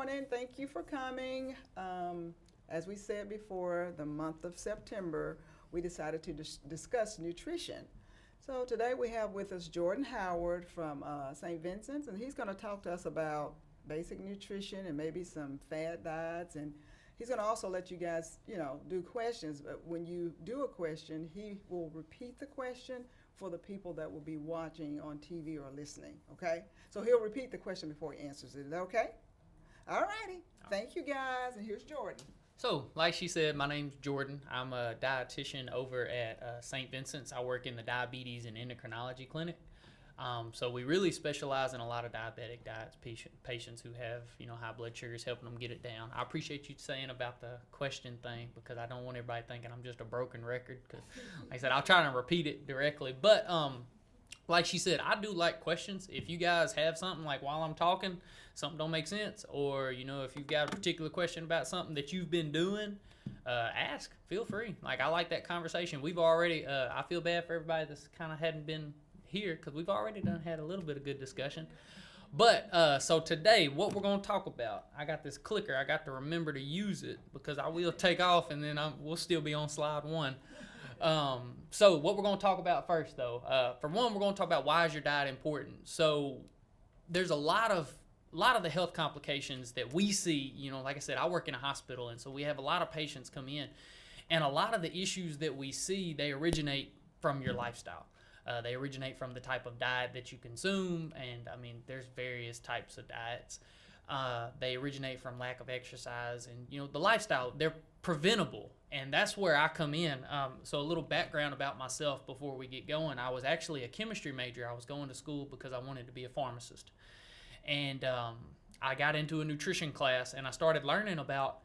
morning. Thank you for coming. As we said before, the month of September, we decided to discuss nutrition. So today we have with us Jordan Howard from St. Vincent's, and he's going to talk to us about basic nutrition and maybe some fad diets. And he's going to also let you guys, do questions. But when you do a question, he will repeat the question for the people that will be watching on TV or listening, okay? So he'll repeat the question before he answers it. Is that okay? All righty. Thank you, guys. And here's Jordan. So, like she said, my name's Jordan. I'm a dietitian over at St. Vincent's. I work in the diabetes and endocrinology clinic. So we really specialize in a lot of diabetic diets, patients who have, high blood sugars, helping them get it down. I appreciate you saying about the question thing because I don't want everybody thinking I'm just a broken record. Because, like I said, I'll try to repeat it directly. But like she said, I do like questions. If you guys have something like while I'm talking, something don't make sense, or if you've got a particular question about something that you've been doing, ask. Feel free. Like I like that conversation. We've already. I feel bad for everybody that's kind of hadn't been here because we've already had a little bit of good discussion. But so today, what we're going to talk about, I got this clicker. I got to remember to use it because I will take off and then we'll still be on slide 1. So what we're going to talk about first, though, for one, we're going to talk about why is your diet important. So there's a lot of the health complications that we see. Like I said, I work in a hospital, and so we have a lot of patients come in, and a lot of the issues that we see, they originate from your lifestyle. They originate from the type of diet that you consume, and there's various types of diets. They originate from lack of exercise, and the lifestyle, they're preventable, and that's where I come in. So a little background about myself before we get going. I was actually a chemistry major. I was going to school because I wanted to be a pharmacist, and I got into a nutrition class, and I started learning about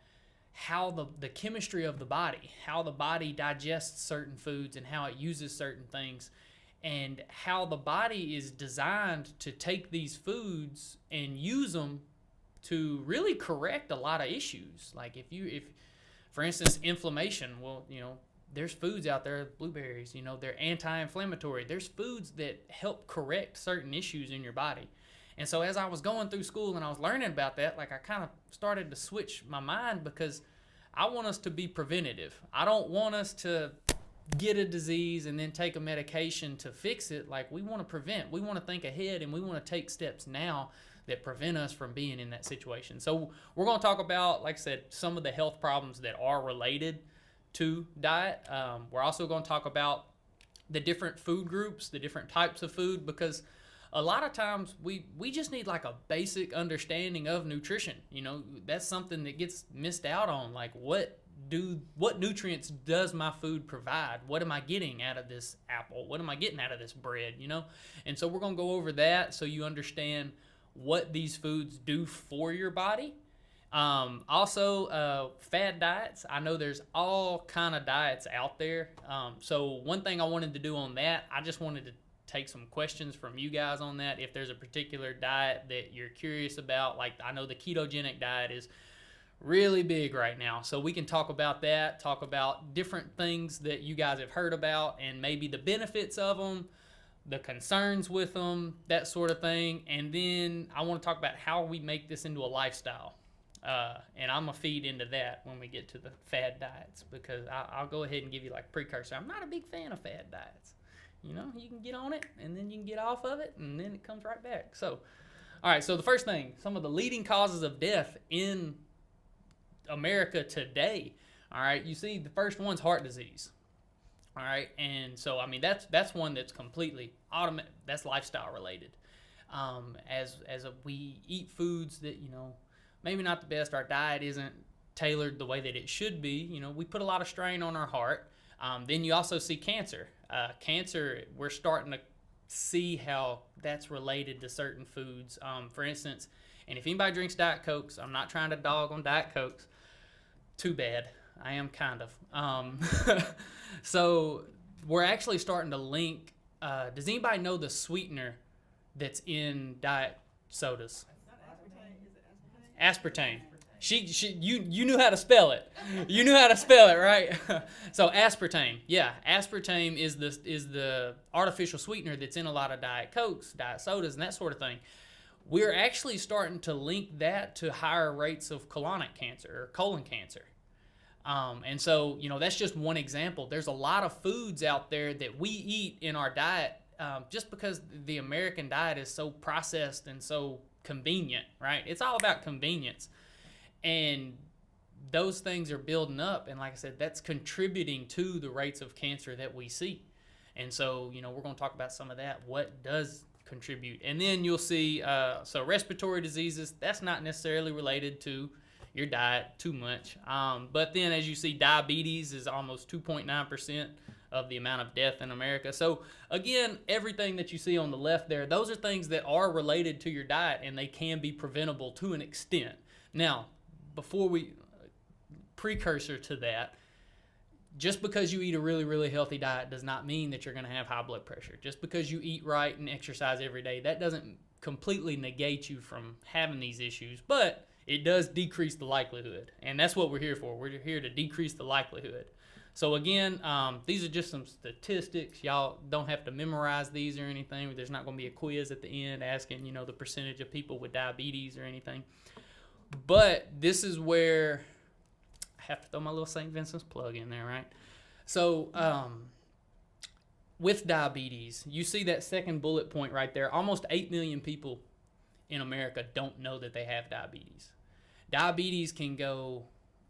how the chemistry of the body, how the body digests certain foods and how it uses certain things, and how the body is designed to take these foods and use them to really correct a lot of issues. Like if for instance, inflammation, well, there's foods out there, blueberries, they're anti-inflammatory. There's foods that help correct certain issues in your body. And so as I was going through school and I was learning about that, like I kind of started to switch my mind because I want us to be preventative. I don't want us to get a disease and then take a medication to fix it. Like we want to prevent. We want to think ahead, and we want to take steps now that prevent us from being in that situation. So we're going to talk about, like I said, some of the health problems that are related to diet. We're also going to talk about the different food groups, the different types of food, because a lot of times we just need like a basic understanding of nutrition. That's something that gets missed out on. Like what nutrients does my food provide? What am I getting out of this apple? What am I getting out of this bread? And so we're going to go over that so you understand what these foods do for your body. Also, fad diets. I know there's all kind of diets out there. So one thing I wanted to do on that, I just wanted to take some questions from you guys on that. If there's a particular diet that you're curious about, like I know the ketogenic diet is really big right now. So we can talk about that, talk about different things that you guys have heard about and maybe the benefits of them, the concerns with them, that sort of thing. And then I want to talk about how we make this into a lifestyle. And I'm going to feed into that when we get to the fad diets, because I'll go ahead and give you like precursor. I'm not a big fan of fad diets. You can get on it and then you can get off of it and then it comes right back. So, all right. So the first thing, some of the leading causes of death in America today. All right. You see the first one's heart disease. All right. And so, that's one that's completely automatic. That's lifestyle related. As we eat foods that, maybe not the best, our diet isn't tailored the way that it should be. We put a lot of strain on our heart. Then you also see cancer. Cancer, we're starting to see how that's related to certain foods. For instance, and if anybody drinks Diet Cokes, I'm not trying to dog on Diet Cokes. Too bad. I am kind of. So we're actually starting to link. Does anybody know the sweetener that's in diet sodas? Aspartame. You knew how to spell it. You knew how to spell it, right? So aspartame. Yeah, aspartame is the artificial sweetener that's in a lot of Diet Cokes, diet sodas, and that sort of thing. we're actually starting to link that to higher rates of colonic cancer or colon cancer. And so, that's just one example. There's a lot of foods out there that we eat in our diet just because the American diet is so processed and so convenient, right? It's all about convenience. And those things are building up. And like I said, that's contributing to the rates of cancer that we see. And so, we're going to talk about some of that. What does contribute? And then you'll see, so respiratory diseases, that's not necessarily related to your diet too much. But then as you see, diabetes is almost 2.9% of the amount of death in America. So again, everything that you see on the left there, those are things that are related to your diet and they can be preventable to an extent. Now, precursor to that, just because you eat a really, really healthy diet does not mean that you're going to have high blood pressure. Just because you eat right and exercise every day, that doesn't completely negate you from having these issues, but it does decrease the likelihood. And that's what we're here for. We're here to decrease the likelihood. So again, these are just some statistics. Y'all don't have to memorize these or anything. There's not going to be a quiz at the end asking, the percentage of people with diabetes or anything. But this is where I have to throw my little St. Vincent's plug in there, right? So with diabetes, you see that second bullet point right there. Almost 8 million people in America don't know that they have diabetes. Diabetes can go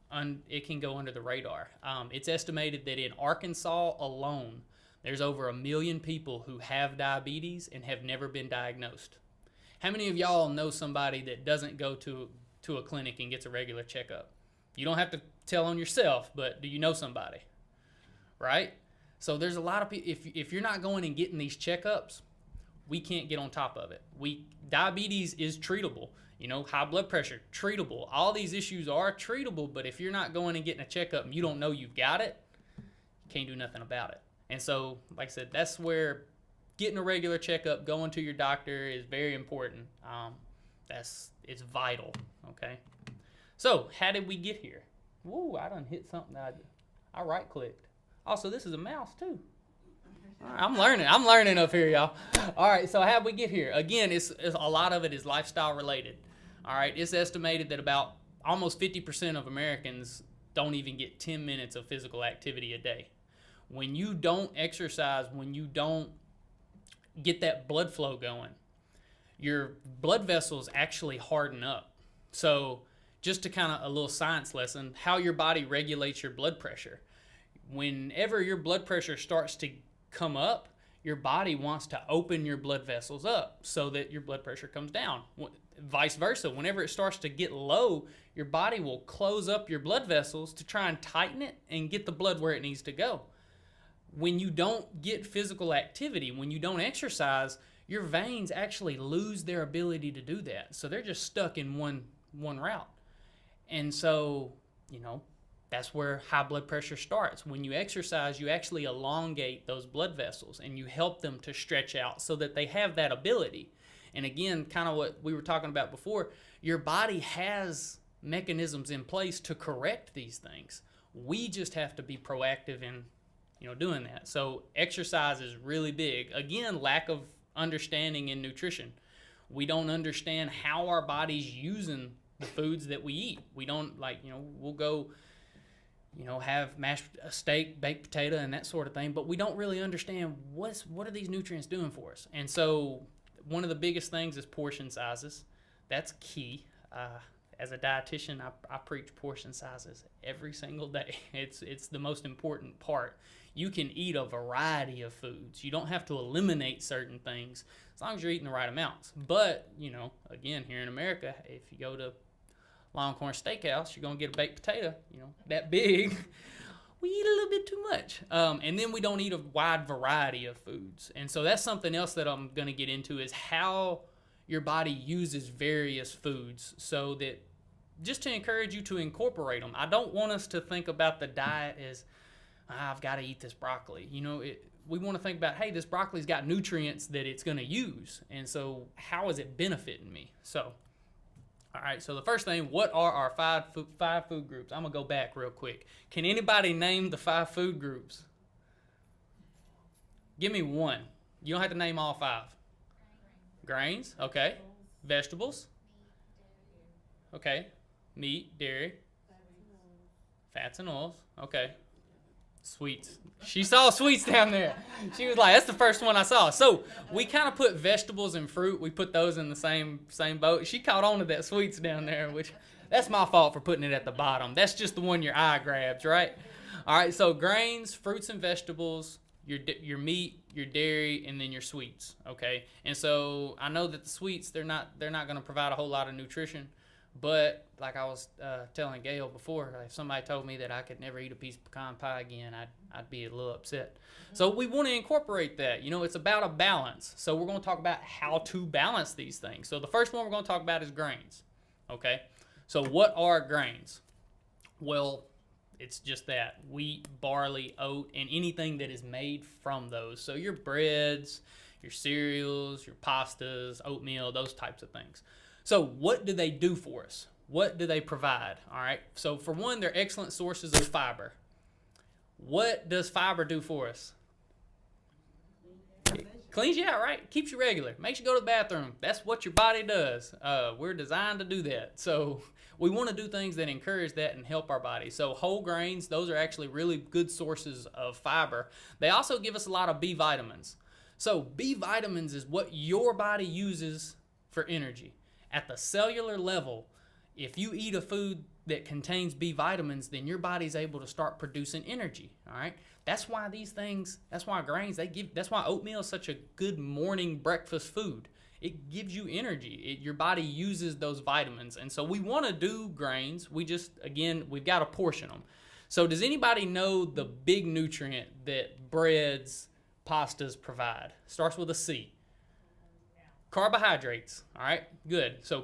under the radar. It's estimated that in Arkansas alone, there's over 1 million people who have diabetes and have never been diagnosed. How many of y'all know somebody that doesn't go to a clinic and gets a regular checkup? You don't have to tell on yourself, but do you know somebody? Right? So there's a lot of people, if you're not going and getting these checkups, we can't get on top of it. Diabetes is treatable. High blood pressure, treatable. All these issues are treatable, but if you're not going and getting a checkup and you don't know you've got it, you can't do nothing about it. And so, like I said, that's where getting a regular checkup, going to your doctor is very important. It's vital, okay? So, how did we get here? Whoa, I done hit something that I right-clicked. Also, this is a mouse, too. All right, I'm learning up here, y'all. All right, so how'd we get here? Again, it's a lot of it is lifestyle related. All right, it's estimated that about almost 50% of Americans don't even get 10 minutes of physical activity a day. When you don't exercise, when you don't get that blood flow going, your blood vessels actually harden up. So just to kind of a little science lesson, how your body regulates your blood pressure. Whenever your blood pressure starts to come up, your body wants to open your blood vessels up so that your blood pressure comes down. Vice versa, whenever it starts to get low, your body will close up your blood vessels to try and tighten it and get the blood where it needs to go. When you don't get physical activity, when you don't exercise, your veins actually lose their ability to do that. So they're just stuck in one route. And so, that's where high blood pressure starts. When you exercise, you actually elongate those blood vessels and you help them to stretch out so that they have that ability. And again, kind of what we were talking about before, your body has mechanisms in place to correct these things. We just have to be proactive in, doing that. So exercise is really big. Again, lack of understanding in nutrition. We don't understand how our body's using the foods that we eat. We don't we'll go have a steak, baked potato, and that sort of thing, but we don't really understand what are these nutrients doing for us. And so one of the biggest things is portion sizes. That's key. As a dietitian, I preach portion sizes every single day. It's the most important part. You can eat a variety of foods. You don't have to eliminate certain things as long as you're eating the right amounts. But, again, here in America, if you go to Longhorn Steakhouse, you're going to get a baked potato, that big. We eat a little bit too much. And then we don't eat a wide variety of foods. And so that's something else that I'm going to get into is how your body uses various foods so that just to encourage you to incorporate them. I don't want us to think about the diet as, I've got to eat this broccoli. We want to think about, hey, this broccoli's got nutrients that it's going to use. And so how is it benefiting me? So, all right, so the first thing, what are our five food groups? I'm going to go back real quick. Can anybody name the 5 food groups? Give me one. You don't have to name all 5. Grains, okay. Vegetables. Okay. Meat, dairy, fats and oils. Okay. Sweets. She saw sweets down there. She was like, that's the first one I saw. So we kind of put vegetables and fruit. We put those in the same boat. She caught on to that sweets down there, which that's my fault for putting it at the bottom. That's just the one your eye grabs, right? All right, so grains, fruits and vegetables, your meat, your dairy, and then your sweets, okay? And so I know that the sweets, they're not going to provide a whole lot of nutrition. But like I was telling Gail before, if somebody told me that I could never eat a piece of pecan pie again, I'd be a little upset. So we want to incorporate that. You know, it's about a balance. So we're going to talk about how to balance these things. So the first one we're going to talk about is grains. Okay? So what are grains? Well, it's just that. Wheat, barley, oat, and anything that is made from those. So your breads, your cereals, your pastas, oatmeal, those types of things. So what do they do for us? What do they provide? All right. So for one, they're excellent sources of fiber. What does fiber do for us? It cleans you out, right? Keeps you regular. Makes you go to the bathroom. That's what your body does. We're designed to do that. So we want to do things that encourage that and help our body. So whole grains, those are actually really good sources of fiber. They also give us a lot of B vitamins. So B vitamins is what your body uses for energy. At the cellular level, if you eat a food that contains B vitamins, then your body's able to start producing energy. All right. That's why grains, that's why oatmeal is such a good morning breakfast food. It gives you energy. Your body uses those vitamins. And so we want to do grains. We've got to portion them. So does anybody know the big nutrient that breads, pastas provide? Starts with a C. Carbohydrates. All right, good. So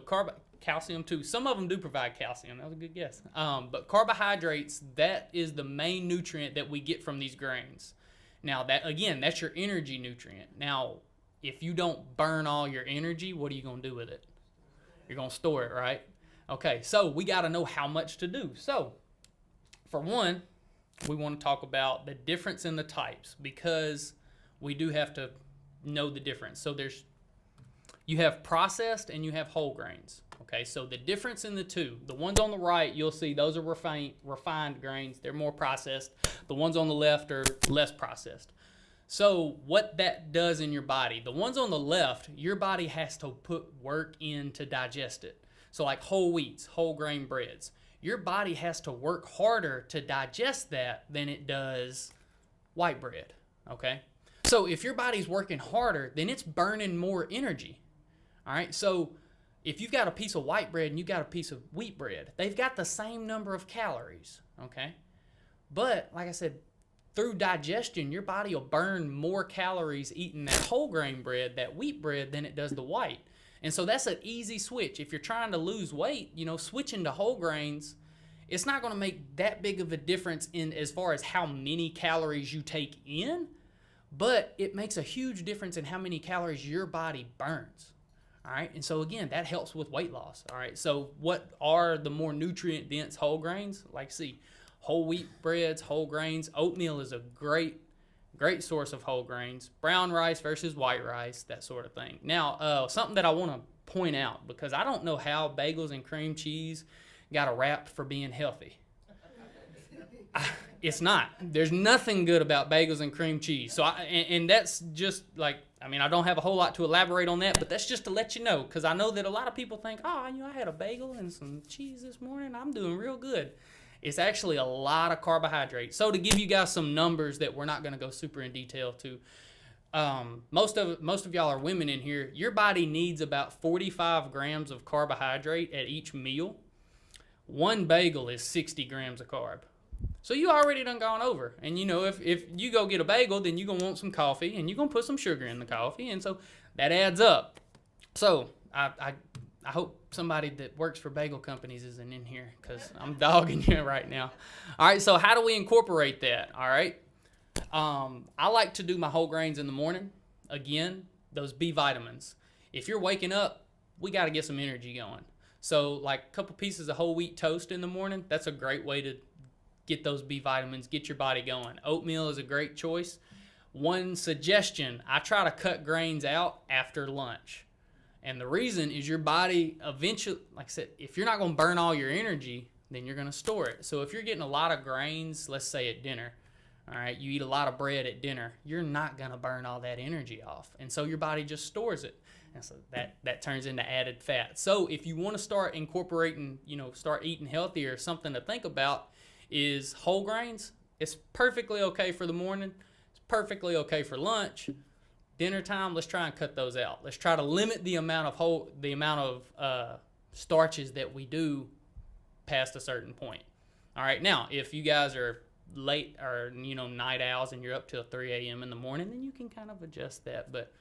calcium too. Some of them do provide calcium. That was a good guess. But carbohydrates, that is the main nutrient that we get from these grains. Now that's your energy nutrient. Now, if you don't burn all your energy, what are you going to do with it? You're going to store it, right? Okay, so we got to know how much to do. So for one, we want to talk about the difference in the types, because we do have to know the difference. So you have processed and you have whole grains. Okay, so the difference in the two, the ones on the right, you'll see those are refined grains. They're more processed. The ones on the left are less processed. So what that does in your body, the ones on the left, your body has to put work in to digest it. So like whole wheats, whole grain breads, your body has to work harder to digest that than it does white bread. Okay, so if your body's working harder, then it's burning more energy. All right, so if you've got a piece of white bread and you've got a piece of wheat bread, they've got the same number of calories, okay? But like I said, through digestion, your body will burn more calories eating that whole grain bread, that wheat bread, than it does the white. And so that's an easy switch. If you're trying to lose weight, switching to whole grains, it's not going to make that big of a difference in as far as how many calories you take in, but it makes a huge difference in how many calories your body burns. All right, and so again, that helps with weight loss. All right, so what are the more nutrient-dense whole grains? Like, whole wheat breads, whole grains. Oatmeal is a great source of whole grains. Brown rice versus white rice, that sort of thing. Now, something that I want to point out, because I don't know how bagels and cream cheese got a rap for being healthy. It's not. There's nothing good about bagels and cream cheese. So, and that's just like, I don't have a whole lot to elaborate on that, but that's just to let you know, because I know that a lot of people think, I had a bagel and some cheese this morning. I'm doing real good. It's actually a lot of carbohydrates. So to give you guys some numbers that we're not going to go super in detail to, most of y'all are women in here. Your body needs about 45 grams of carbohydrate at each meal. One bagel is 60 grams of carb. So you already done gone over. And if you go get a bagel, then you're going to want some coffee, and you're going to put some sugar in the coffee. And so that adds up. So I hope somebody that works for bagel companies isn't in here, because I'm dogging you right now. All right, so how do we incorporate that? All right. I like to do my whole grains in the morning. Again, those B vitamins. If you're waking up, we got to get some energy going. So like a couple pieces of whole wheat toast in the morning, that's a great way to get those B vitamins, get your body going. Oatmeal is a great choice. One suggestion, I try to cut grains out after lunch. And the reason is your body eventually, like I said, if you're not going to burn all your energy, then you're going to store it. So if you're getting a lot of grains, let's say at dinner, all right, you eat a lot of bread at dinner, you're not going to burn all that energy off. And so your body just stores it. And so that turns into added fat. So if you want to start incorporating, start eating healthier, something to think about is whole grains. It's perfectly okay for the morning. It's perfectly okay for lunch. Dinner time, let's try and cut those out. Let's try to limit the amount of starches that we do past a certain point. All right, now if you guys are late or night owls and you're up till 3 a.m. in the morning, then you can kind of adjust that. But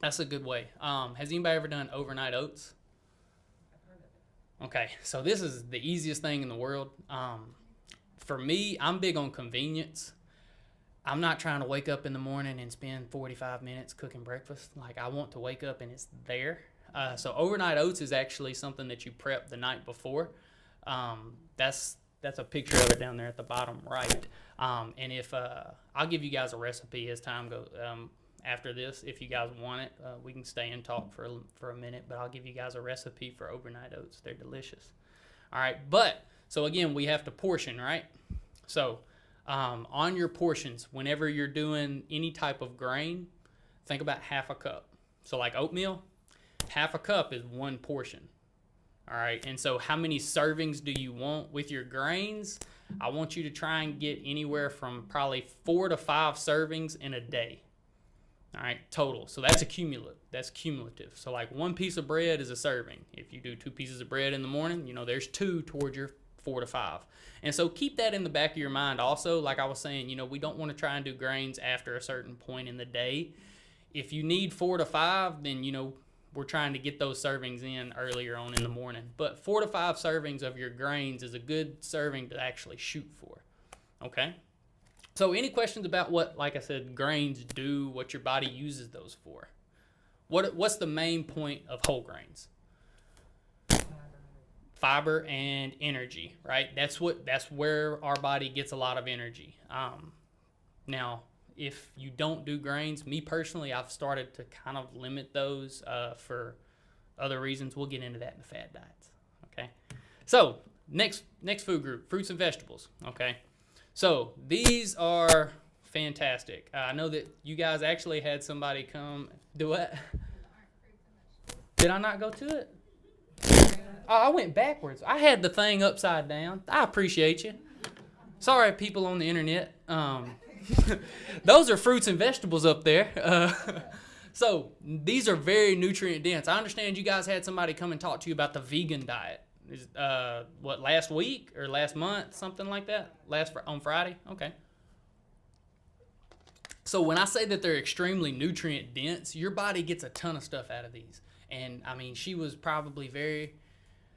that's a good way. Has anybody ever done overnight oats? Okay, so this is the easiest thing in the world. For me, I'm big on convenience. I'm not trying to wake up in the morning and spend 45 minutes cooking breakfast. Like, I want to wake up and it's there. So overnight oats is actually something that you prep the night before. That's a picture of it down there at the bottom right. And if I'll give you guys a recipe as time goes. After this, if you guys want it, we can stay and talk for a minute. But I'll give you guys a recipe for overnight oats. They're delicious. All right, so again, we have to portion, right? So on your portions, whenever you're doing any type of grain, think about half a cup. So like oatmeal, half a cup is one portion. All right, and so how many servings do you want with your grains? I want you to try and get anywhere from probably 4 to 5 servings in a day. All right, total. So that's cumulative. So like one piece of bread is a serving. If you do 2 pieces of bread in the morning, there's 2 towards your 4 to 5. And so keep that in the back of your mind also. Like I was saying, we don't want to try and do grains after a certain point in the day. If you need 4 to 5, then, we're trying to get those servings in earlier on in the morning. But 4 to 5 servings of your grains is a good serving to actually shoot for. Okay? So any questions about what, like I said, grains do, what your body uses those for? What's the main point of whole grains? Fiber and energy, right? That's where our body gets a lot of energy. Now, if you don't do grains, me personally, I've started to kind of limit those for other reasons. We'll get into that in the fad diets. Okay. So next food group, fruits and vegetables. Okay. So these are fantastic. I know that you guys actually had somebody come do what? Did I not go to it? Oh, I went backwards. I had the thing upside down. I appreciate you. Sorry, people on the internet. Those are fruits and vegetables up there. So these are very nutrient dense. I understand you guys had somebody come and talk to you about the vegan diet. Last week or last month, something like that? On Friday? Okay. So when I say that they're extremely nutrient dense, your body gets a ton of stuff out of these. And I mean, she was probably very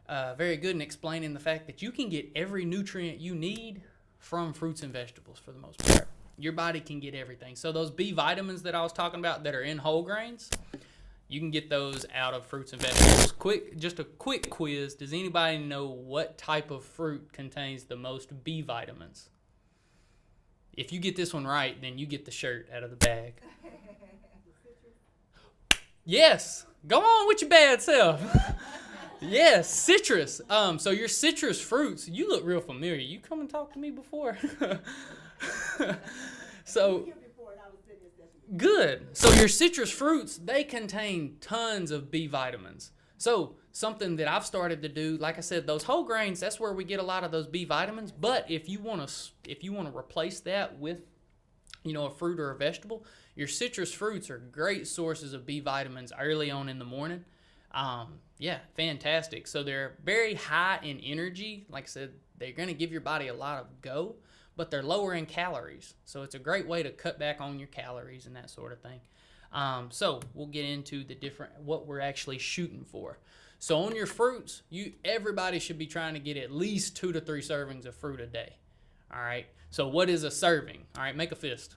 good in explaining the fact that you can get every nutrient you need from fruits and vegetables for the most part. Your body can get everything. So those B vitamins that I was talking about that are in whole grains, you can get those out of fruits and vegetables. Just a quick quiz. Does anybody know what type of fruit contains the most B vitamins? If you get this one right, then you get the shirt out of the bag. Yes. Go on with your bad self. Yes, citrus. So your citrus fruits, you look real familiar. You come and talk to me before? So good. So your citrus fruits, they contain tons of B vitamins. So something that I've started to do, like I said, those whole grains, that's where we get a lot of those B vitamins. But if you want to replace that with, a fruit or a vegetable, your citrus fruits are great sources of B vitamins early on in the morning. Yeah, fantastic. So they're very high in energy. Like I said, they're going to give your body a lot of go, but they're lower in calories. So it's a great way to cut back on your calories and that sort of thing. So we'll get into what we're actually shooting for. So on your fruits, everybody should be trying to get at least 2 to 3 servings of fruit a day. All right. So what is a serving? All right, make a fist.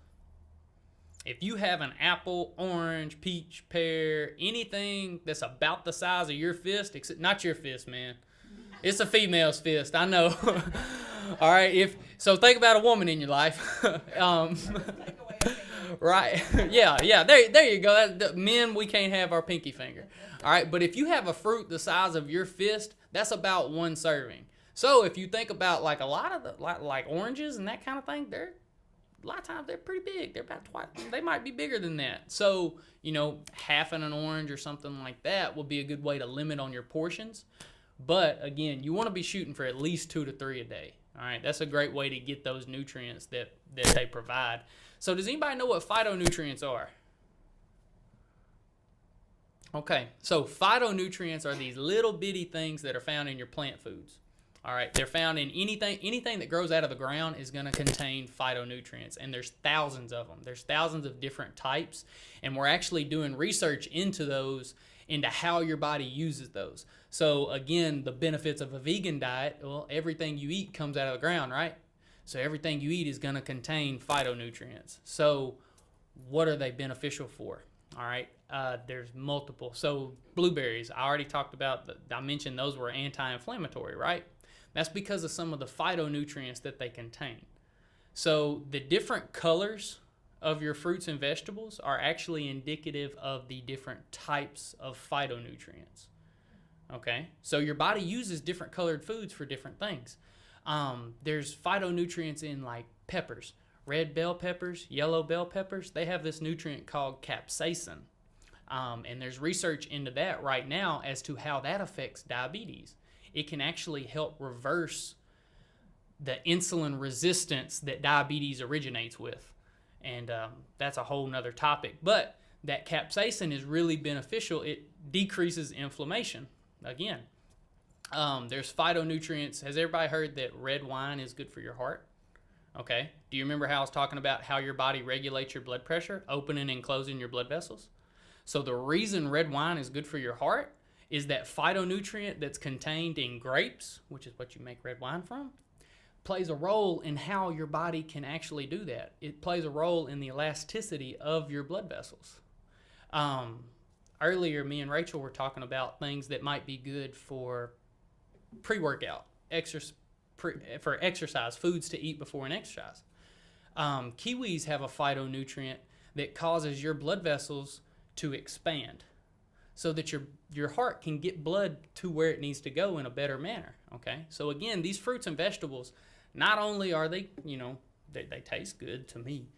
If you have an apple, orange, peach, pear, anything that's about the size of your fist, except not your fist, man. It's a female's fist, I know. All right, so think about a woman in your life. Right. Yeah. There you go. Men, we can't have our pinky finger. All right. But if you have a fruit the size of your fist, that's about one serving. So if you think about like a lot of like oranges and that kind of thing, a lot of times they're pretty big. They're about twice. They might be bigger than that. So, half an orange or something like that will be a good way to limit on your portions. But again, you want to be shooting for at least 2 to 3 a day. All right. That's a great way to get those nutrients that they provide. So does anybody know what phytonutrients are? Okay. So phytonutrients are these little bitty things that are found in your plant foods. All right, they're found in anything that grows out of the ground is going to contain phytonutrients, and there's thousands of them. There's thousands of different types, and we're actually doing research into those, into how your body uses those. So again, the benefits of a vegan diet, well, everything you eat comes out of the ground, right? So everything you eat is going to contain phytonutrients. So what are they beneficial for? All right, there's multiple. So blueberries, I already talked about, I mentioned those were anti-inflammatory, right? That's because of some of the phytonutrients that they contain. So the different colors of your fruits and vegetables are actually indicative of the different types of phytonutrients. Okay, so your body uses different colored foods for different things. There's phytonutrients in like peppers, red bell peppers, yellow bell peppers. They have this nutrient called capsaicin. And there's research into that right now as to how that affects diabetes. It can actually help reverse the insulin resistance that diabetes originates with. And that's a whole nother topic. But that capsaicin is really beneficial. It decreases inflammation. Again, there's phytonutrients. Has everybody heard that red wine is good for your heart? Okay. Do you remember how I was talking about how your body regulates your blood pressure, opening and closing your blood vessels? So the reason red wine is good for your heart is that phytonutrient that's contained in grapes, which is what you make red wine from, plays a role in how your body can actually do that. It plays a role in the elasticity of your blood vessels. Earlier, me and Rachel were talking about things that might be good for pre-workout, for exercise, foods to eat before an exercise. Kiwis have a phytonutrient that causes your blood vessels to expand so that your heart can get blood to where it needs to go in a better manner. Okay, so again, these fruits and vegetables, not only are they, they taste good to me,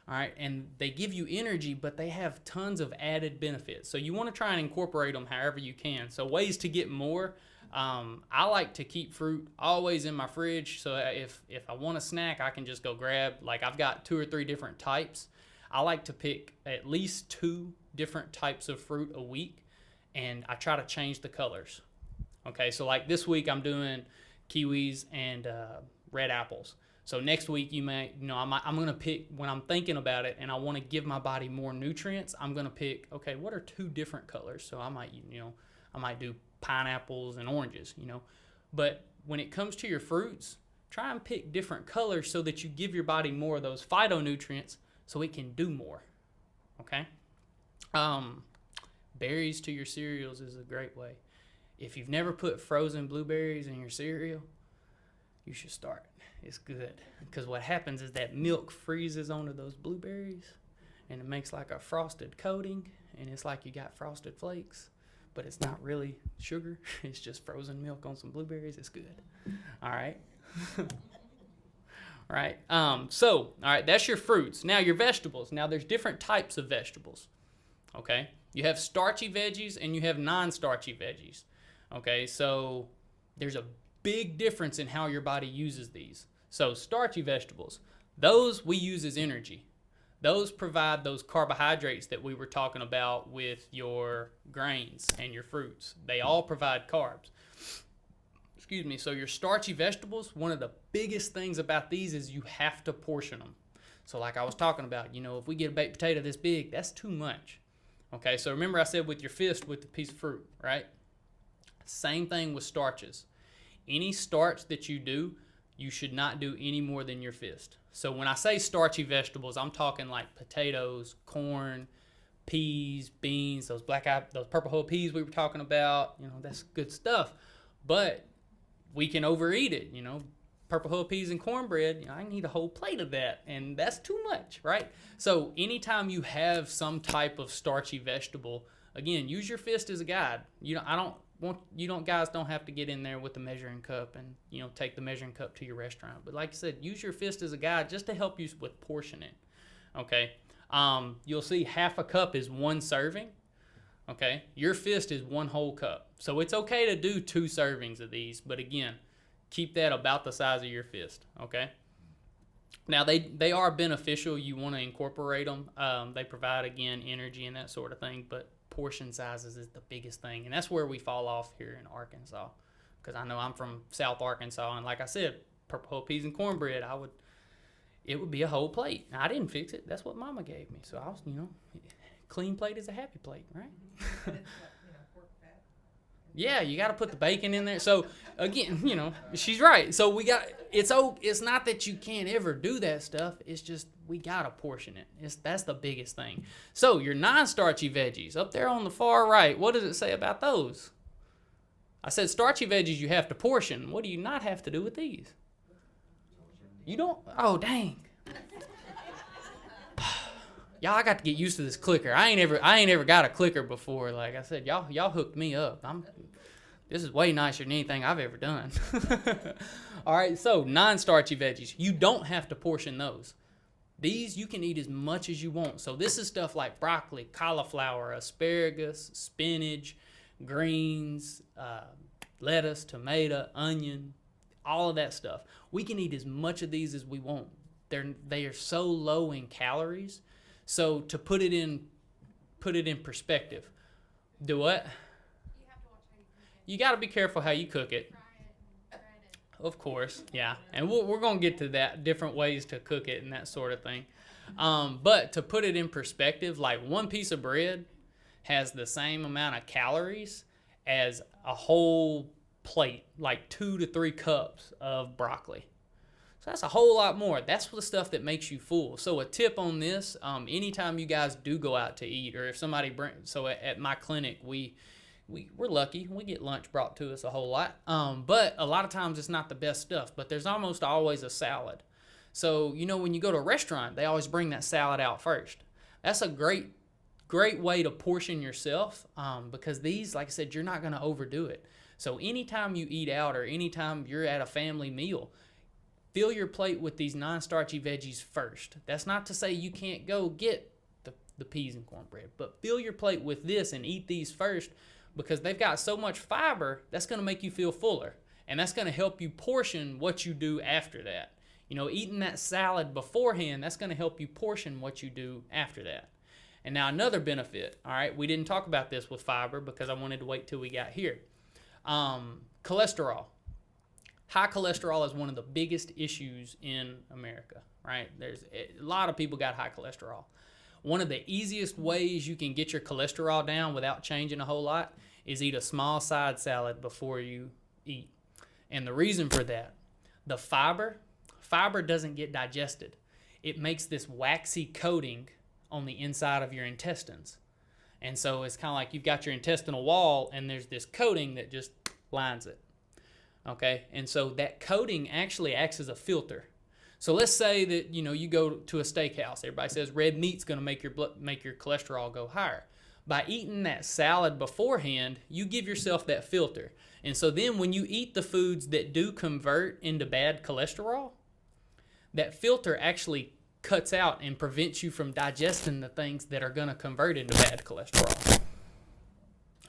all right, and they give you energy, but they have tons of added benefits. So you want to try and incorporate them however you can. So ways to get more, I like to keep fruit always in my fridge. So if I want a snack, I can just go grab, like I've got 2 or 3 different types. I like to pick at least 2 different types of fruit a week, and I try to change the colors. Okay, so like this week I'm doing kiwis and red apples. So next week I'm going to pick, when I'm thinking about it and I want to give my body more nutrients, I'm going to pick, okay, what are 2 different colors? So I might do pineapples and oranges, But when it comes to your fruits, try and pick different colors so that you give your body more of those phytonutrients so it can do more. Okay? Berries to your cereals is a great way. If you've never put frozen blueberries in your cereal, you should start. It's good. Because what happens is that milk freezes onto those blueberries and it makes like a frosted coating, and it's like you got frosted flakes, but it's not really sugar. It's just frozen milk on some blueberries. It's good. All right. All right. All right, that's your fruits. Now your vegetables. Now there's different types of vegetables. Okay. You have starchy veggies and you have non-starchy veggies. Okay. So there's a big difference in how your body uses these. So starchy vegetables, those we use as energy. Those provide those carbohydrates that we were talking about with your grains and your fruits. They all provide carbs. Excuse me. So your starchy vegetables, one of the biggest things about these is you have to portion them. So like I was talking about, if we get a baked potato this big, that's too much. Okay, so remember I said with your fist with the piece of fruit, right? Same thing with starches. Any starch that you do, you should not do any more than your fist. So when I say starchy vegetables, I'm talking like potatoes, corn, peas, beans, those purple whole peas we were talking about. That's good stuff. But we can overeat it. purple hull peas and cornbread, I need a whole plate of that, and that's too much, right? So anytime you have some type of starchy vegetable, again, use your fist as a guide. Guys don't have to get in there with the measuring cup and take the measuring cup to your restaurant. But like I said, use your fist as a guide just to help you with portioning. Okay, you'll see half a cup is 1 serving. Okay, your fist is 1 whole cup, so it's okay to do 2 servings of these. But again, keep that about the size of your fist. Okay. Now they are beneficial. You want to incorporate them. They provide, again, energy and that sort of thing. But portion sizes is the biggest thing, and that's where we fall off here in Arkansas. Because I know I'm from South Arkansas, and like I said, purple hull peas and cornbread, it would be a whole plate. Now, I didn't fix it. That's what Mama gave me. So I was, clean plate is a happy plate, right? Yeah, you got to put the bacon in there. So again, she's right. So it's not that you can't ever do that stuff. It's just we got to portion it. That's the biggest thing. So your non-starchy veggies up there on the far right, what does it say about those? I said starchy veggies you have to portion. What do you not have to do with these? You don't? Oh, dang. Y'all, I got to get used to this clicker. I ain't ever got a clicker before. Like I said, y'all hooked me up. This is way nicer than anything I've ever done. All right, so non-starchy veggies, you don't have to portion those. These you can eat as much as you want. So this is stuff like broccoli, cauliflower, asparagus, spinach, greens, lettuce, tomato, onion, all of that stuff. We can eat as much of these as we want. They are so low in calories. So to put it in perspective, do what? You have to watch how you cook it. You got to be careful how you cook it. Try it and bread it. Of course, yeah. And we're going to get to that, different ways to cook it and that sort of thing. But to put it in perspective, like 1 piece of bread has the same amount of calories as a whole plate, like 2 to 3 cups of broccoli. So that's a whole lot more. That's the stuff that makes you full. So a tip on this, anytime you guys do go out to eat, or if somebody at my clinic, we're lucky. We get lunch brought to us a whole lot. But a lot of times it's not the best stuff, but there's almost always a salad. So, when you go to a restaurant, they always bring that salad out first. That's a great way to portion yourself, because these, like I said, you're not going to overdo it. So anytime you eat out or anytime you're at a family meal, fill your plate with these non-starchy veggies first. That's not to say you can't go get the peas and cornbread, but fill your plate with this and eat these first, because they've got so much fiber that's going to make you feel fuller, and that's going to help you portion what you do after that. Eating that salad beforehand, that's going to help you portion what you do after that. And now another benefit, all right, we didn't talk about this with fiber because I wanted to wait till we got here. Cholesterol. High cholesterol is one of the biggest issues in America, right? There's a lot of people got high cholesterol. One of the easiest ways you can get your cholesterol down without changing a whole lot is eat a small side salad before you eat. And the reason for that, the fiber doesn't get digested. It makes this waxy coating on the inside of your intestines. And so it's kind of like you've got your intestinal wall and there's this coating that just lines it. Okay, and so that coating actually acts as a filter. So let's say that you go to a steakhouse. Everybody says red meat's going to make your cholesterol go higher. By eating that salad beforehand, you give yourself that filter. And so then when you eat the foods that do convert into bad cholesterol, that filter actually cuts out and prevents you from digesting the things that are going to convert into bad cholesterol.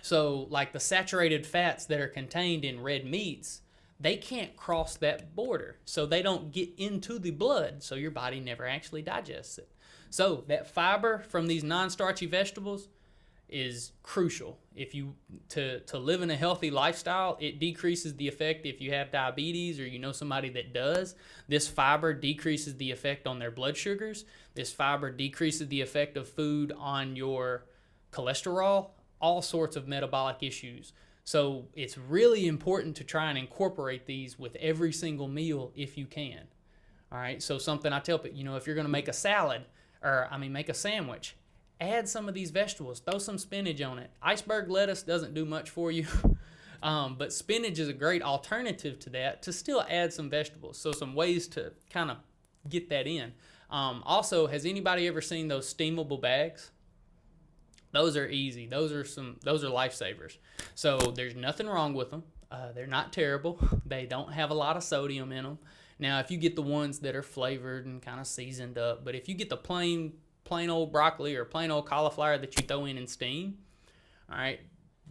So like the saturated fats that are contained in red meats, they can't cross that border, so they don't get into the blood, so your body never actually digests it. So that fiber from these non-starchy vegetables is crucial. If you to live in a healthy lifestyle, it decreases the effect if you have diabetes or somebody that does. This fiber decreases the effect on their blood sugars. This fiber decreases the effect of food on your cholesterol, all sorts of metabolic issues. So it's really important to try and incorporate these with every single meal if you can. All right, so something I tell people, if you're going to make a salad, make a sandwich, add some of these vegetables, throw some spinach on it. Iceberg lettuce doesn't do much for you. But spinach is a great alternative to that to still add some vegetables. So some ways to kind of get that in. Also, has anybody ever seen those steamable bags? Those are easy. Those are lifesavers. So there's nothing wrong with them. They're not terrible. They don't have a lot of sodium in them. Now, if you get the ones that are flavored and kind of seasoned up, but if you get the plain old broccoli or plain old cauliflower that you throw in steam, all right,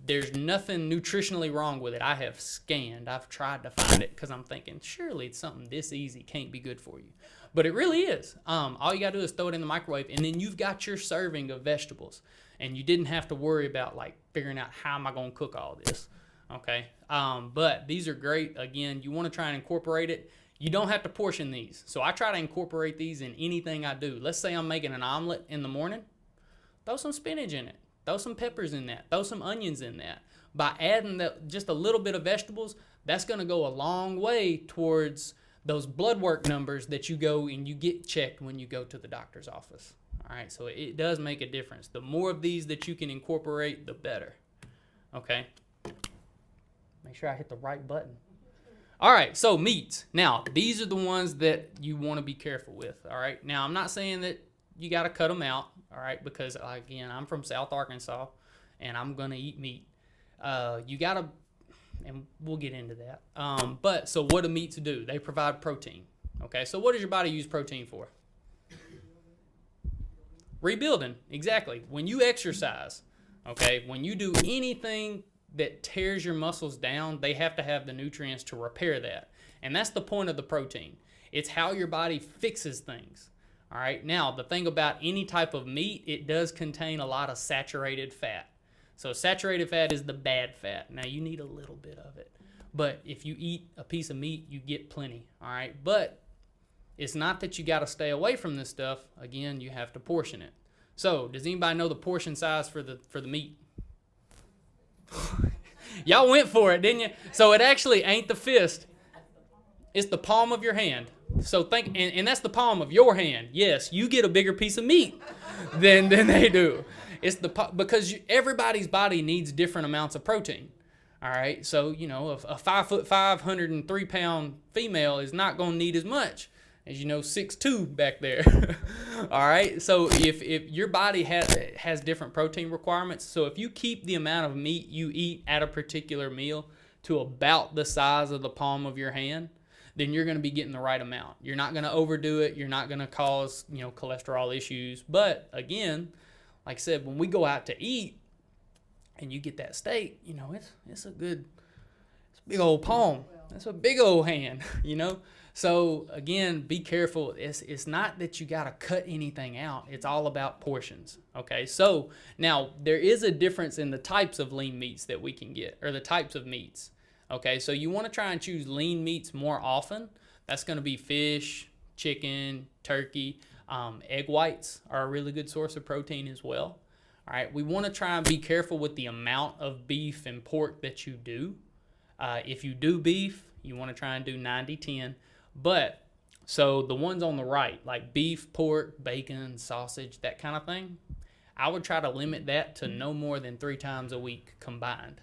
there's nothing nutritionally wrong with it. I have scanned. I've tried to find it because I'm thinking, surely it's something this easy can't be good for you. But it really is. All you got to do is throw it in the microwave, and then you've got your serving of vegetables. And you didn't have to worry about, like, figuring out how am I going to cook all this, okay? But these are great. Again, you want to try and incorporate it. You don't have to portion these. So I try to incorporate these in anything I do. Let's say I'm making an omelet in the morning. Throw some spinach in it. Throw some peppers in that. Throw some onions in that. By adding just a little bit of vegetables, that's going to go a long way towards those blood work numbers that you go and you get checked when you go to the doctor's office. All right, so it does make a difference. The more of these that you can incorporate, the better. Okay? Make sure I hit the right button. All right, so meats. Now, these are the ones that you want to be careful with. All right, now I'm not saying that you got to cut them out. All right, because again, I'm from South Arkansas and I'm going to eat meat. You got to, and we'll get into that. But so what do meats do? They provide protein. Okay, so what does your body use protein for? Rebuilding, exactly. When you exercise, okay, when you do anything that tears your muscles down, they have to have the nutrients to repair that. And that's the point of the protein. It's how your body fixes things. All right, now the thing about any type of meat, it does contain a lot of saturated fat. So saturated fat is the bad fat. Now you need a little bit of it. But if you eat a piece of meat, you get plenty. All right, but it's not that you got to stay away from this stuff. Again, you have to portion it. So, does anybody know the portion size for the meat? Y'all went for it, didn't you? So it actually ain't the fist. It's the palm of your hand. So think, and that's the palm of your hand. Yes, you get a bigger piece of meat than they do. It's because everybody's body needs different amounts of protein. All right, so a 5'5", 103-pound female is not going to need as much as 6'2" back there. All right, so if your body has different protein requirements, so if you keep the amount of meat you eat at a particular meal to about the size of the palm of your hand, then you're going to be getting the right amount. You're not going to overdo it. You're not going to cause cholesterol issues. But again, like I said, when we go out to eat and you get that steak, it's a big old palm. That's a big old hand, So again, be careful. It's not that you got to cut anything out. It's all about portions. Okay, so now there is a difference in the types of lean meats that we can get, or the types of meats. Okay, so you want to try and choose lean meats more often. That's going to be fish, chicken, turkey. Egg whites are a really good source of protein as well. All right, we want to try and be careful with the amount of beef and pork that you do. If you do beef, you want to try and do 90-10. But, so the ones on the right, like beef, pork, bacon, sausage, that kind of thing, I would try to limit that to no more than 3 times a week combined.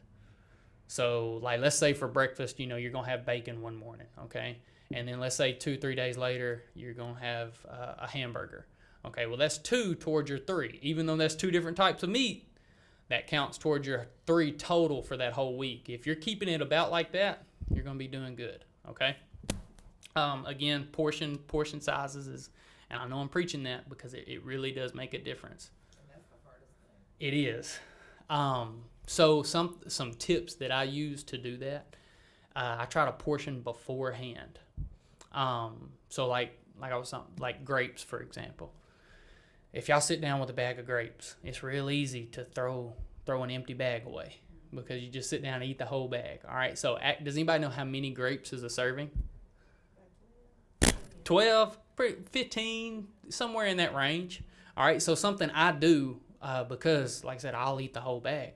So, like, let's say for breakfast, you're going to have bacon one morning, okay? And then let's say 2-3 days later, you're going to have a hamburger. Okay, well, that's 2 towards your 3. Even though that's 2 different types of meat, that counts towards your 3 total for that whole week. If you're keeping it about like that, you're going to be doing good, okay? Again, portion sizes is, and I know I'm preaching that because it really does make a difference. And that's the hardest thing. It is. So some tips that I use to do that, I try to portion beforehand. So like I was saying, like grapes, for example. If y'all sit down with a bag of grapes, it's real easy to throw an empty bag away because you just sit down and eat the whole bag. All right. So does anybody know how many grapes is a serving? 12, 15, somewhere in that range. All right. So something I do, because like I said, I'll eat the whole bag.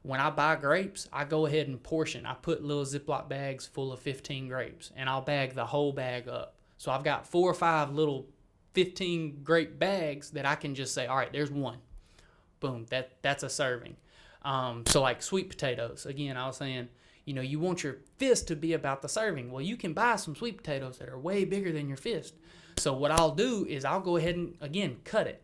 When I buy grapes, I go ahead and portion. I put little Ziploc bags full of 15 grapes, and I'll bag the whole bag up. So I've got 4 or 5 little 15 grape bags that I can just say, all right, there's one. Boom, that's a serving. So like sweet potatoes. Again, I was saying, You want your fist to be about the serving. Well, you can buy some sweet potatoes that are way bigger than your fist. So what I'll do is I'll go ahead and, again, cut it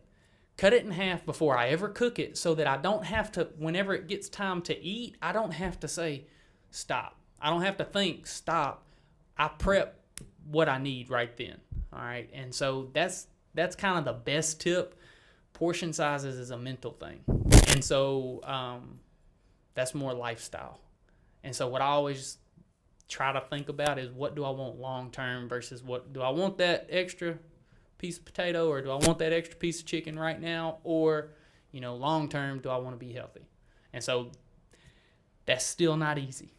in half before I ever cook it, so that I don't have to, whenever it gets time to eat, I don't have to say stop. I don't have to think stop. I prep what I need right then. All right. And so that's kind of the best tip. Portion sizes is a mental thing. And so that's more lifestyle. And so what I always try to think about is, what do I want long term versus what do I want, that extra piece of potato, or do I want that extra piece of chicken right now, or long term, do I want to be healthy? And so that's still not easy.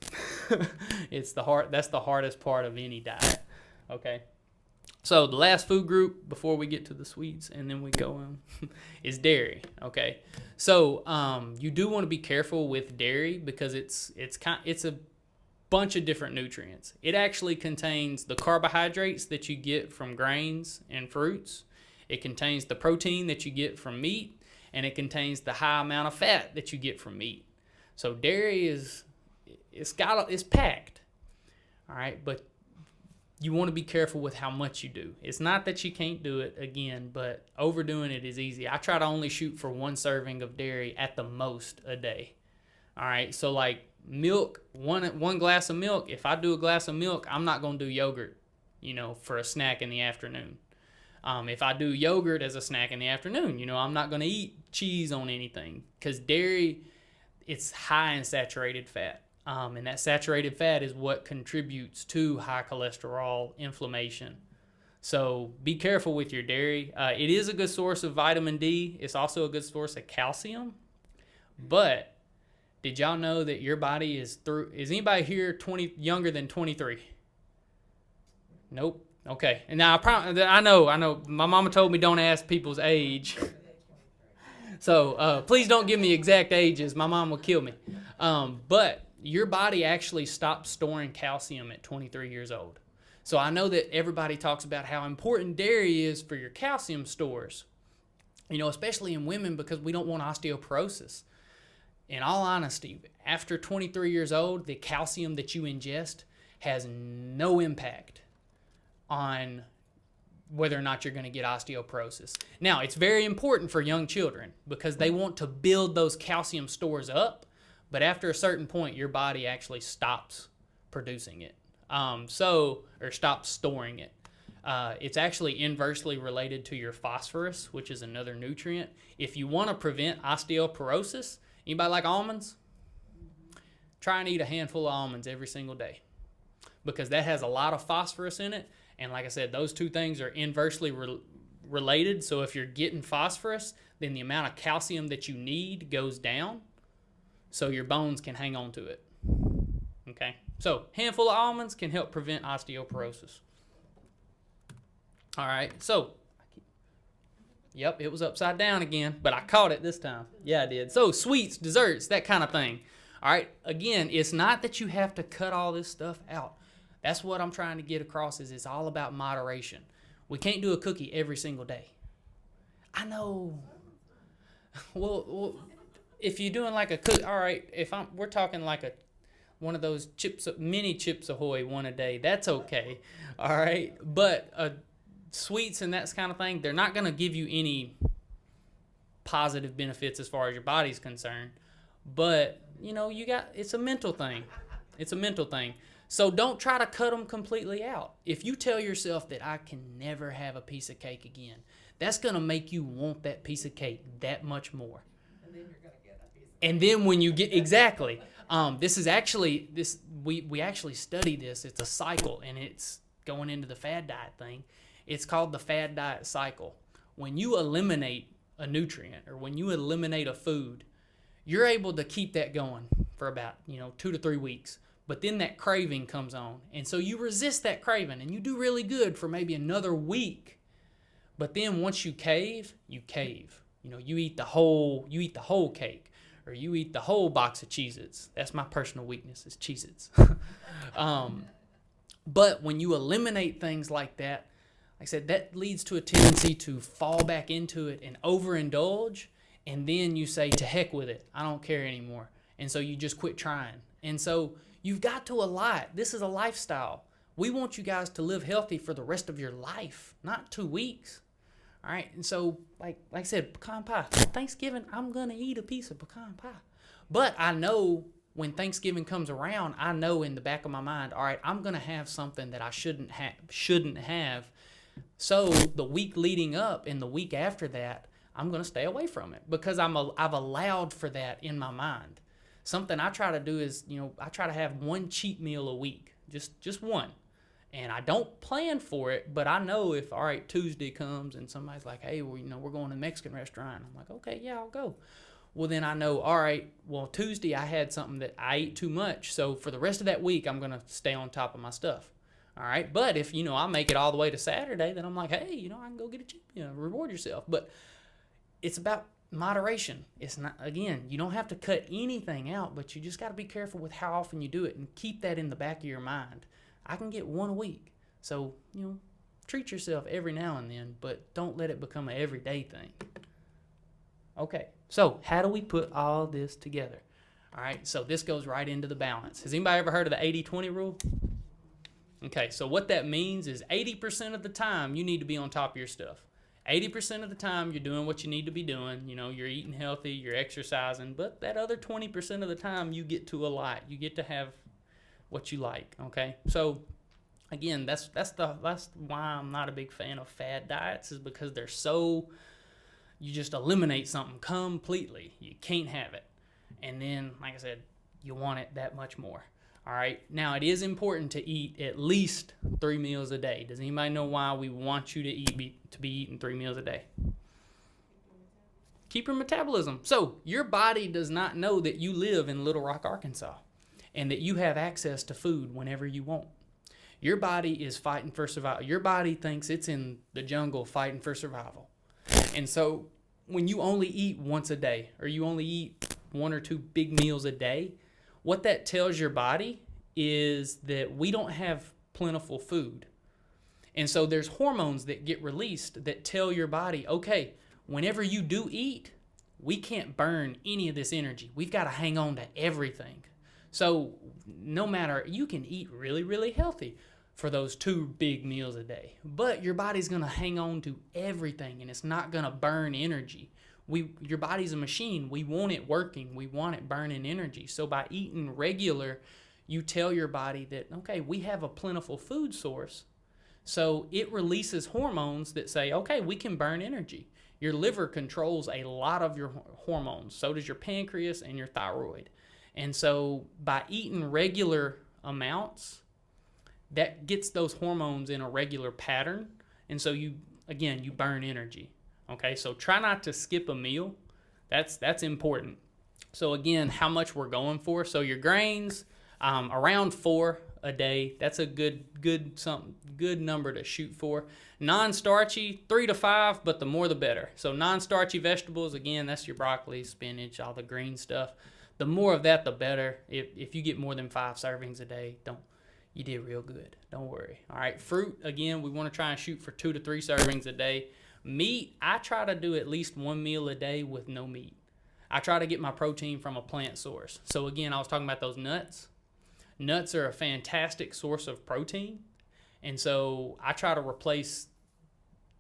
That's the hardest part of any diet. Okay. So the last food group before we get to the sweets and then we go on is dairy. Okay. So you do want to be careful with dairy because it's a bunch of different nutrients. It actually contains the carbohydrates that you get from grains and fruits. It contains the protein that you get from meat, and it contains the high amount of fat that you get from meat. So dairy it's packed. All right, but you want to be careful with how much you do. It's not that you can't do it, again, but overdoing it is easy. I try to only shoot for 1 serving of dairy at the most a day. All right, so like milk, one glass of milk. If I do a glass of milk, I'm not going to do yogurt, for a snack in the afternoon. If I do yogurt as a snack in the afternoon, I'm not going to eat cheese on anything, because dairy, it's high in saturated fat. And that saturated fat is what contributes to high cholesterol, inflammation. So be careful with your dairy. It is a good source of vitamin D. It's also a good source of calcium. But did y'all know that your body is anybody here younger than 23? Nope. Okay. And now I know. My mama told me don't ask people's age. So please don't give me exact ages. My mom will kill me. But your body actually stops storing calcium at 23 years old. So I know that everybody talks about how important dairy is for your calcium stores, especially in women, because we don't want osteoporosis. In all honesty, after 23 years old, the calcium that you ingest has no impact on whether or not you're going to get osteoporosis. Now, it's very important for young children because they want to build those calcium stores up, but after a certain point, your body actually stops producing it, or stops storing it. It's actually inversely related to your phosphorus, which is another nutrient. If you want to prevent osteoporosis, anybody like almonds? Try and eat a handful of almonds every single day, because that has a lot of phosphorus in it. And like I said, those two things are inversely related. So if you're getting phosphorus, then the amount of calcium that you need goes down, so your bones can hang on to it. Okay? So handful of almonds can help prevent osteoporosis. All right. So, yep, it was upside down again, but I caught it this time. Yeah, I did. So sweets, desserts, that kind of thing. All right. Again, it's not that you have to cut all this stuff out. That's what I'm trying to get across, is it's all about moderation. We can't do a cookie every single day. I know. Well, if you're doing like a cookie, all right, we're talking like one of those mini Chips Ahoy one a day, that's okay. All right. But sweets and that kind of thing, they're not going to give you any positive benefits as far as your body's concerned. But, it's a mental thing. It's a mental thing. So don't try to cut them completely out. If you tell yourself that I can never have a piece of cake again, that's going to make you want that piece of cake that much more. And then you're going to get a piece of cake. And then when you get, exactly. We actually study this. It's a cycle, and it's going into the fad diet thing. It's called the fad diet cycle. When you eliminate a nutrient, or when you eliminate a food, you're able to keep that going for about 2 to 3 weeks. But then that craving comes on, and so you resist that craving, and you do really good for maybe another week. But then once you cave, you cave. You eat the whole cake, or you eat the whole box of Cheez-Its. That's my personal weakness, is Cheez-Its. But when you eliminate things like that, like I said, that leads to a tendency to fall back into it and overindulge, and then you say, to heck with it, I don't care anymore. And so you just quit trying. And so You've got to allot. This is a lifestyle. We want you guys to live healthy for the rest of your life, not 2 weeks. All right, and so like I said, pecan pie. Thanksgiving, I'm gonna eat a piece of pecan pie, but I know when Thanksgiving comes around, I know in the back of my mind, all right, I'm gonna have something that I shouldn't have. So the week leading up and the week after that, I'm gonna stay away from it because I've allowed for that in my mind. Something I try to do is, I try to have one cheat meal a week, just one. And I don't plan for it, but I know if, all right, Tuesday comes and somebody's like, hey, we're going to a Mexican restaurant. I'm like, okay, yeah, I'll go. Well, then I know, all right, well, Tuesday I had something that I ate too much. So for the rest of that week, I'm going to stay on top of my stuff. All right. But if, I make it all the way to Saturday, then I'm like, hey, I can go get a cheat, reward yourself. But it's about moderation. It's not, again, you don't have to cut anything out, but you just got to be careful with how often you do it and keep that in the back of your mind. I can get one a week. So, treat yourself every now and then, but don't let it become an everyday thing. Okay, so how do we put all this together? All right, so this goes right into the balance. Has anybody ever heard of the 80-20 rule? Okay, so what that means is 80% of the time you need to be on top of your stuff. 80% of the time you're doing what you need to be doing. You're eating healthy, you're exercising, but that other 20% of the time you get to a lot. You get to have what you like, okay? So again, that's why I'm not a big fan of fad diets, is because they're so, you just eliminate something completely. You can't have it. And then, like I said, you want it that much more. All right. Now, it is important to eat at least 3 meals a day. Does anybody know why we want you to be eating 3 meals a day? Keep your metabolism. So your body does not know that you live in Little Rock, Arkansas, and that you have access to food whenever you want. Your body is fighting for survival. Your body thinks it's in the jungle fighting for survival. And so when you only eat once a day, or you only eat 1 or 2 big meals a day, what that tells your body is that we don't have plentiful food. And so there's hormones that get released that tell your body, okay, whenever you do eat, we can't burn any of this energy. We've got to hang on to everything. So no matter, you can eat really, really healthy for those 2 big meals a day, but your body's going to hang on to everything and it's not going to burn energy. Your body's a machine. We want it working. We want it burning energy. So by eating regular, you tell your body that, okay, we have a plentiful food source. So it releases hormones that say, okay, we can burn energy. Your liver controls a lot of your hormones. So does your pancreas and your thyroid. And so by eating regular amounts, that gets those hormones in a regular pattern. And so you burn energy. Okay, so try not to skip a meal. That's important. So again, how much we're going for. So your grains, around 4 a day. That's a good number to shoot for. Non-starchy, 3 to 5, but the more the better. So non-starchy vegetables, again, that's your broccoli, spinach, all the green stuff. The more of that, the better. If you get more than 5 servings a day, you did real good. Don't worry. All right, fruit, again, we want to try and shoot for 2 to 3 servings a day. Meat, I try to do at least 1 meal a day with no meat. I try to get my protein from a plant source. So again, I was talking about those nuts. Nuts are a fantastic source of protein. And so I try to replace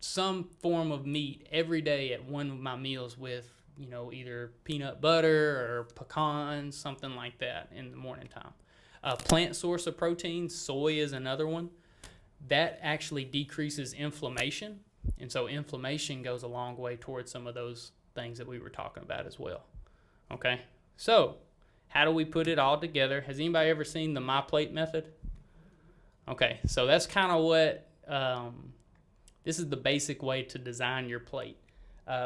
some form of meat every day at one of my meals with, either peanut butter or pecans, something like that in the morning time. A plant source of protein, soy is another one. That actually decreases inflammation. And so inflammation goes a long way towards some of those things that we were talking about as well. Okay, so how do we put it all together? Has anybody ever seen the MyPlate method? Okay, so that's kind of what, this is the basic way to design your plate.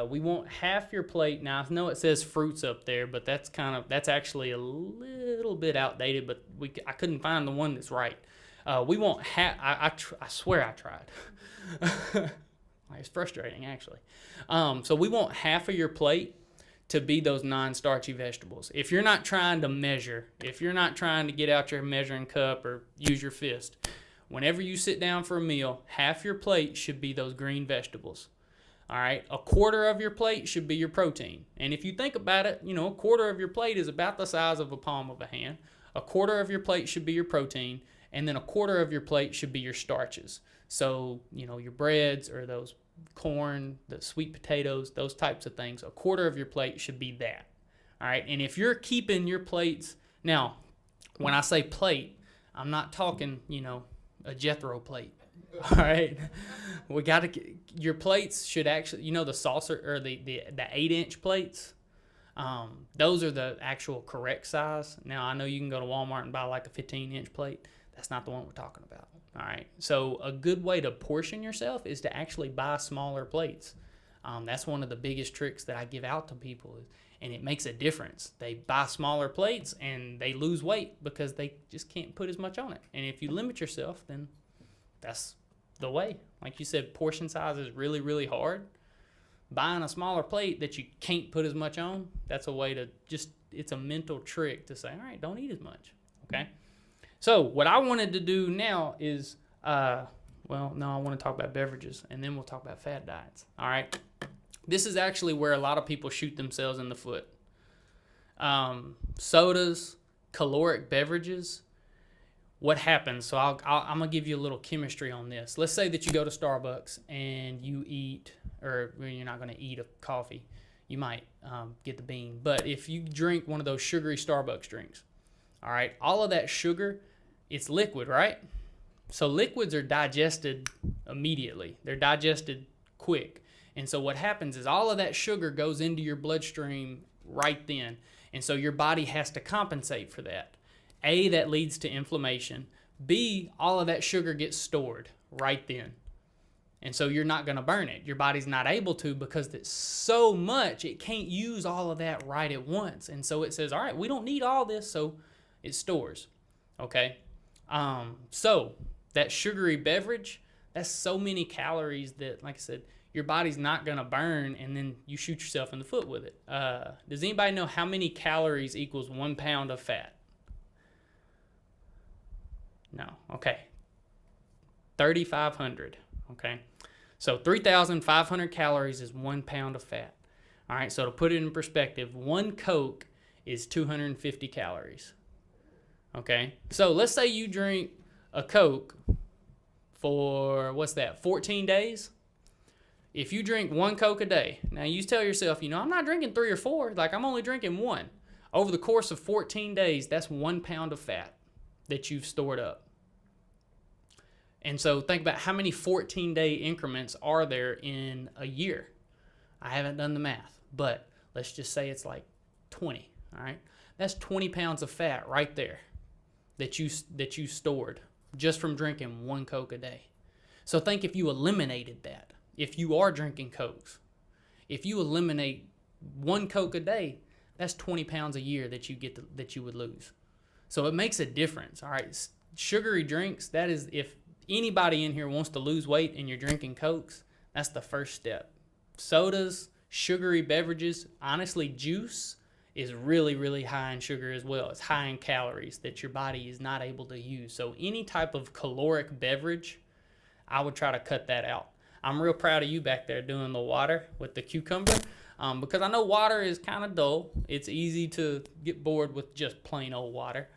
We want half your plate. Now, I know it says fruits up there, but that's actually a little bit outdated, but I couldn't find the one that's right. We want half, I swear I tried. It's frustrating, actually. So we want half of your plate to be those non-starchy vegetables. If you're not trying to measure, if you're not trying to get out your measuring cup or use your fist, whenever you sit down for a meal, half your plate should be those green vegetables. All right, 1/4 of your plate should be your protein. And if you think about it, 1/4 of your plate is about the size of a palm of a hand. A quarter of your plate should be your protein, and then a quarter of your plate should be your starches. So, your breads or those corn, the sweet potatoes, those types of things. A quarter of your plate should be that. All right. And if you're keeping your plates, now, when I say plate, I'm not talking, a Jethro plate. All right. Your plates should actually, the saucer or the 8-inch plates. Those are the actual correct size. Now, I know you can go to Walmart and buy like a 15-inch plate. That's not the one we're talking about. All right. So a good way to portion yourself is to actually buy smaller plates. That's one of the biggest tricks that I give out to people, and it makes a difference. They buy smaller plates and they lose weight because they just can't put as much on it. And if you limit yourself, then that's the way. Like you said, portion size is really, really hard. Buying a smaller plate that you can't put as much on, that's a way to it's a mental trick to say, all right, don't eat as much. Okay. So what I wanted to do now is, I want to talk about beverages, and then we'll talk about fad diets. All right. This is actually where a lot of people shoot themselves in the foot. Sodas, caloric beverages. What happens? So I'm going to give you a little chemistry on this. Let's say that you go to Starbucks and you eat, or you're not going to eat a coffee. You might get the bean. But if you drink one of those sugary Starbucks drinks, all right, all of that sugar, it's liquid, right? So liquids are digested immediately. They're digested quick. And so what happens is all of that sugar goes into your bloodstream right then. And so your body has to compensate for that. A, that leads to inflammation. B, all of that sugar gets stored right then. And so you're not going to burn it. Your body's not able to because it's so much, it can't use all of that right at once. And so it says, all right, we don't need all this, so it stores. Okay? So that sugary beverage, that's so many calories that, like I said, your body's not going to burn, and then you shoot yourself in the foot with it. Does anybody know how many calories equals 1 pound of fat? No. Okay. 3,500. Okay. So 3,500 calories is 1 pound of fat. All right. So to put it in perspective, one Coke is 250 calories. Okay. So let's say you drink a Coke for, 14 days? If you drink one Coke a day, now you tell yourself, I'm not drinking 3 or 4, like I'm only drinking 1. Over the course of 14 days, that's 1 pound of fat that you've stored up. And so think about how many 14-day increments are there in a year. I haven't done the math, but let's just say it's like 20, all right? That's 20 pounds of fat right there that you stored just from drinking 1 Coke a day. So think if you eliminated that. If you are drinking Cokes, if you eliminate 1 Coke a day, that's 20 pounds a year that you would lose. So it makes a difference. All right, sugary drinks, that is, if anybody in here wants to lose weight and you're drinking Cokes, that's the first step. Sodas, sugary beverages, honestly, juice is really, really high in sugar as well. It's high in calories that your body is not able to use. So any type of caloric beverage, I would try to cut that out. I'm real proud of you back there doing the water with the cucumber, because I know water is kind of dull. It's easy to get bored with just plain old water.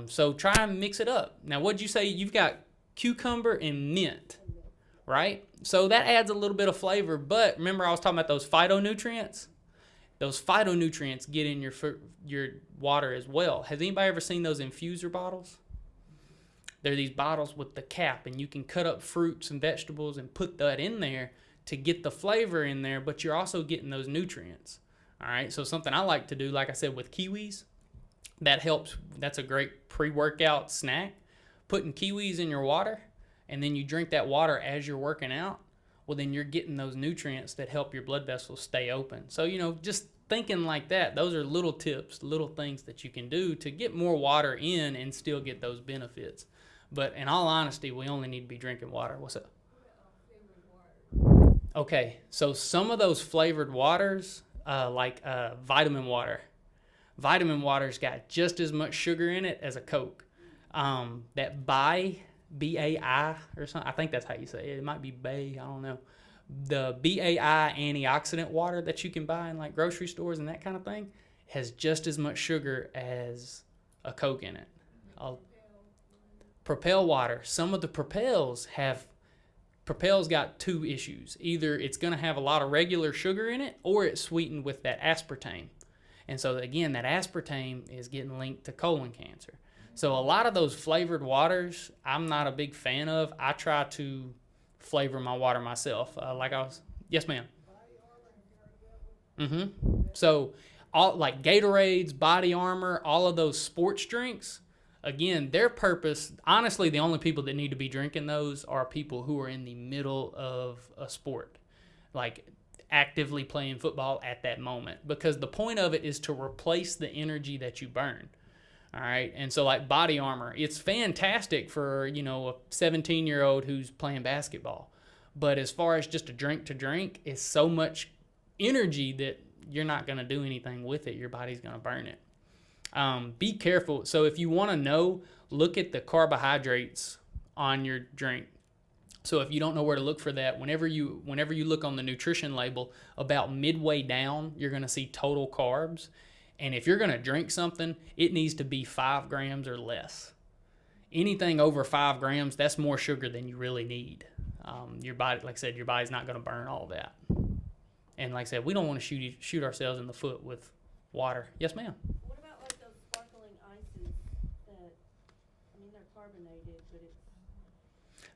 So try and mix it up. Now, what'd you say? You've got cucumber and mint, right? So that adds a little bit of flavor, but remember I was talking about those phytonutrients? Those phytonutrients get in your water as well. Has anybody ever seen those infuser bottles? They're these bottles with the cap, and you can cut up fruits and vegetables and put that in there to get the flavor in there, but you're also getting those nutrients. All right, so something I like to do, like I said, with kiwis, that helps. That's a great pre-workout snack. Putting kiwis in your water, and then you drink that water as you're working out, well, then you're getting those nutrients that help your blood vessels stay open. So, just thinking like that, those are little tips, little things that you can do to get more water in and still get those benefits. But in all honesty, we only need to be drinking water. What's up? Okay, so some of those flavored waters, like vitamin water. Vitamin water's got just as much sugar in it as a Coke. That B-A-I or something, I think that's how you say it. It might be Bay, I don't know. The BAI antioxidant water that you can buy in like grocery stores and that kind of thing has just as much sugar as a Coke in it. Propel water. Some of the Propels got two issues. Either it's going to have a lot of regular sugar in it, or it's sweetened with that aspartame. And so again, that aspartame is getting linked to colon cancer. So a lot of those flavored waters, I'm not a big fan of. I try to flavor my water myself. Yes, ma'am. So all like Gatorades, Body Armor, all of those sports drinks, again, their purpose, honestly, the only people that need to be drinking those are people who are in the middle of a sport, like actively playing football at that moment, because the point of it is to replace the energy that you burn. All right. And so like Body Armor, it's fantastic for, a 17-year-old who's playing basketball. But as far as just a drink to drink, it's so much energy that you're not going to do anything with it. Your body's going to burn it. Be careful. So if you want to know, look at the carbohydrates on your drink. So if you don't know where to look for that, whenever you look on the nutrition label, about midway down, you're going to see total carbs. And if you're going to drink something, it needs to be 5 grams or less. Anything over 5 grams, that's more sugar than you really need. Your body, like I said, your body's not going to burn all that. And like I said, we don't want to shoot ourselves in the foot with water. Yes, ma'am. What about like those sparkling ices that, they're carbonated, but it's...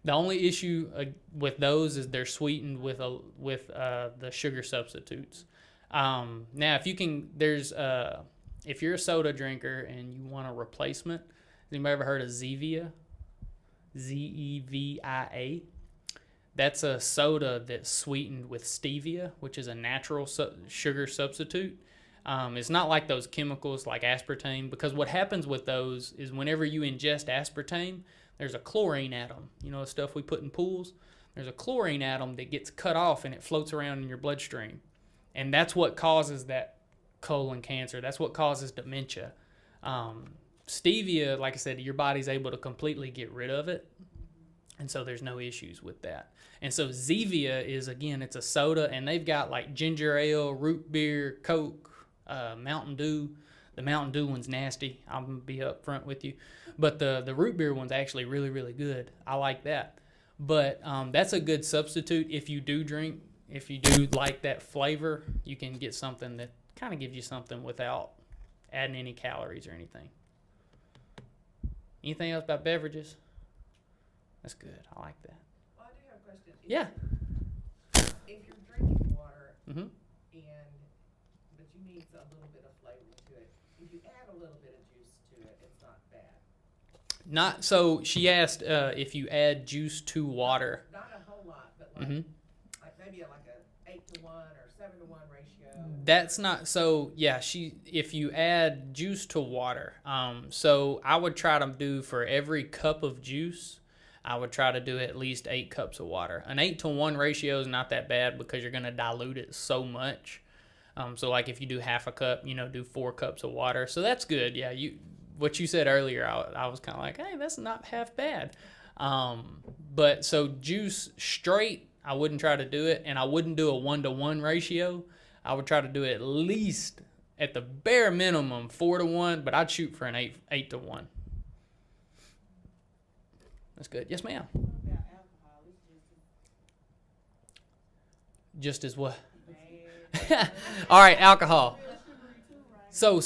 The only issue with those is they're sweetened with the sugar substitutes. Now, if you're a soda drinker and you want a replacement, has anybody ever heard of Zevia? Zevia. That's a soda that's sweetened with stevia, which is a natural sugar substitute. It's not like those chemicals like aspartame, because what happens with those is whenever you ingest aspartame, there's a chlorine atom. The stuff we put in pools? There's a chlorine atom that gets cut off and it floats around in your bloodstream. And that's what causes that colon cancer. That's what causes dementia. Stevia, like I said, your body's able to completely get rid of it. And so there's no issues with that. And so Zevia is, again, it's a soda, and they've got like ginger ale, root beer, Coke, Mountain Dew. The Mountain Dew one's nasty. I'm going to be up front with you. But the root beer one's actually really, really good. I like that. But that's a good substitute if you do drink. If you do like that flavor, you can get something that kind of gives you something without adding any calories or anything. Anything else about beverages? That's good. I like that. Well, I do have a question. If you're drinking water, Mm-hmm. but you need a little bit of flavor to it, if you add a little bit of juice to it, it's not bad. Not so. She asked if you add juice to water. Not a whole lot, but like, Mm-hmm. like maybe like a 8-to-1 or 7-to-1 ratio. That's not so. Yeah, if you add juice to water, so I would try to do for every cup of juice, I would try to do at least 8 cups of water. An 8-to-1 ratio is not that bad because you're going to dilute it so much. So like if you do half a cup, do 4 cups of water. So that's good. Yeah, what you said earlier, I was kind of like, hey, that's not half bad. But so juice straight, I wouldn't try to do it, and I wouldn't do a 1-to-1 ratio. I would try to do at least, at the bare minimum, 4-to-1, but I'd shoot for an 8-to-1. That's good. Yes, ma'am. What about alcohol? It's Just as what? bad. All right, alcohol. Real sugary too, right? So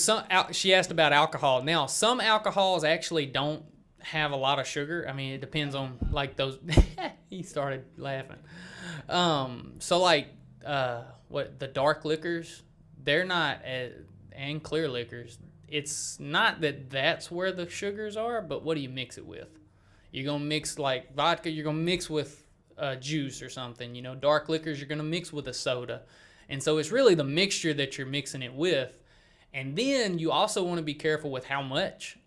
she asked about alcohol. Now, some alcohols actually don't have a lot of sugar. It depends on like those. He started laughing. So like the dark liquors, they're not and clear liquors. It's not that that's where the sugars are, but what do you mix it with? You're gonna mix like vodka. You're gonna mix with juice or something. Dark liquors. You're gonna mix with a soda. And so it's really the mixture that you're mixing it with. And then you also want to be careful with how much,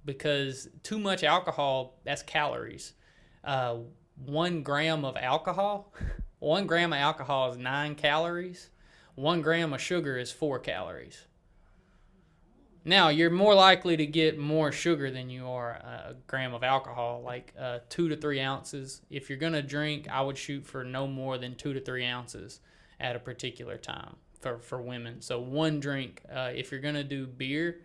because too much alcohol, that's calories. 1 gram of alcohol, 1 gram of alcohol is 9 calories. 1 gram of sugar is 4 calories. Now, you're more likely to get more sugar than you are a gram of alcohol, like 2 to 3 ounces. If you're going to drink, I would shoot for no more than 2 to 3 ounces at a particular time for women. So 1 drink. If you're going to do beer,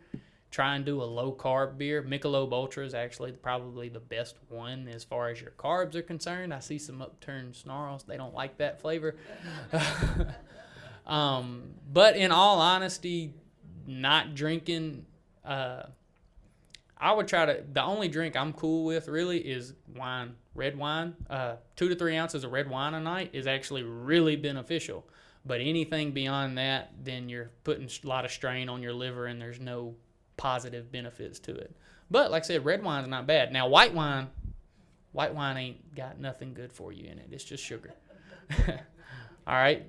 try and do a low carb beer. Michelob Ultra is actually probably the best one as far as your carbs are concerned. I see some upturned snarls. They don't like that flavor. But in all honesty, not drinking, I would try to, the only drink I'm cool with really is wine, red wine. 2 to 3 ounces of red wine a night is actually really beneficial. But anything beyond that, then you're putting a lot of strain on your liver and there's no positive benefits to it. But like I said, red wine's not bad. Now white wine ain't got nothing good for you in it. It's just sugar. All right.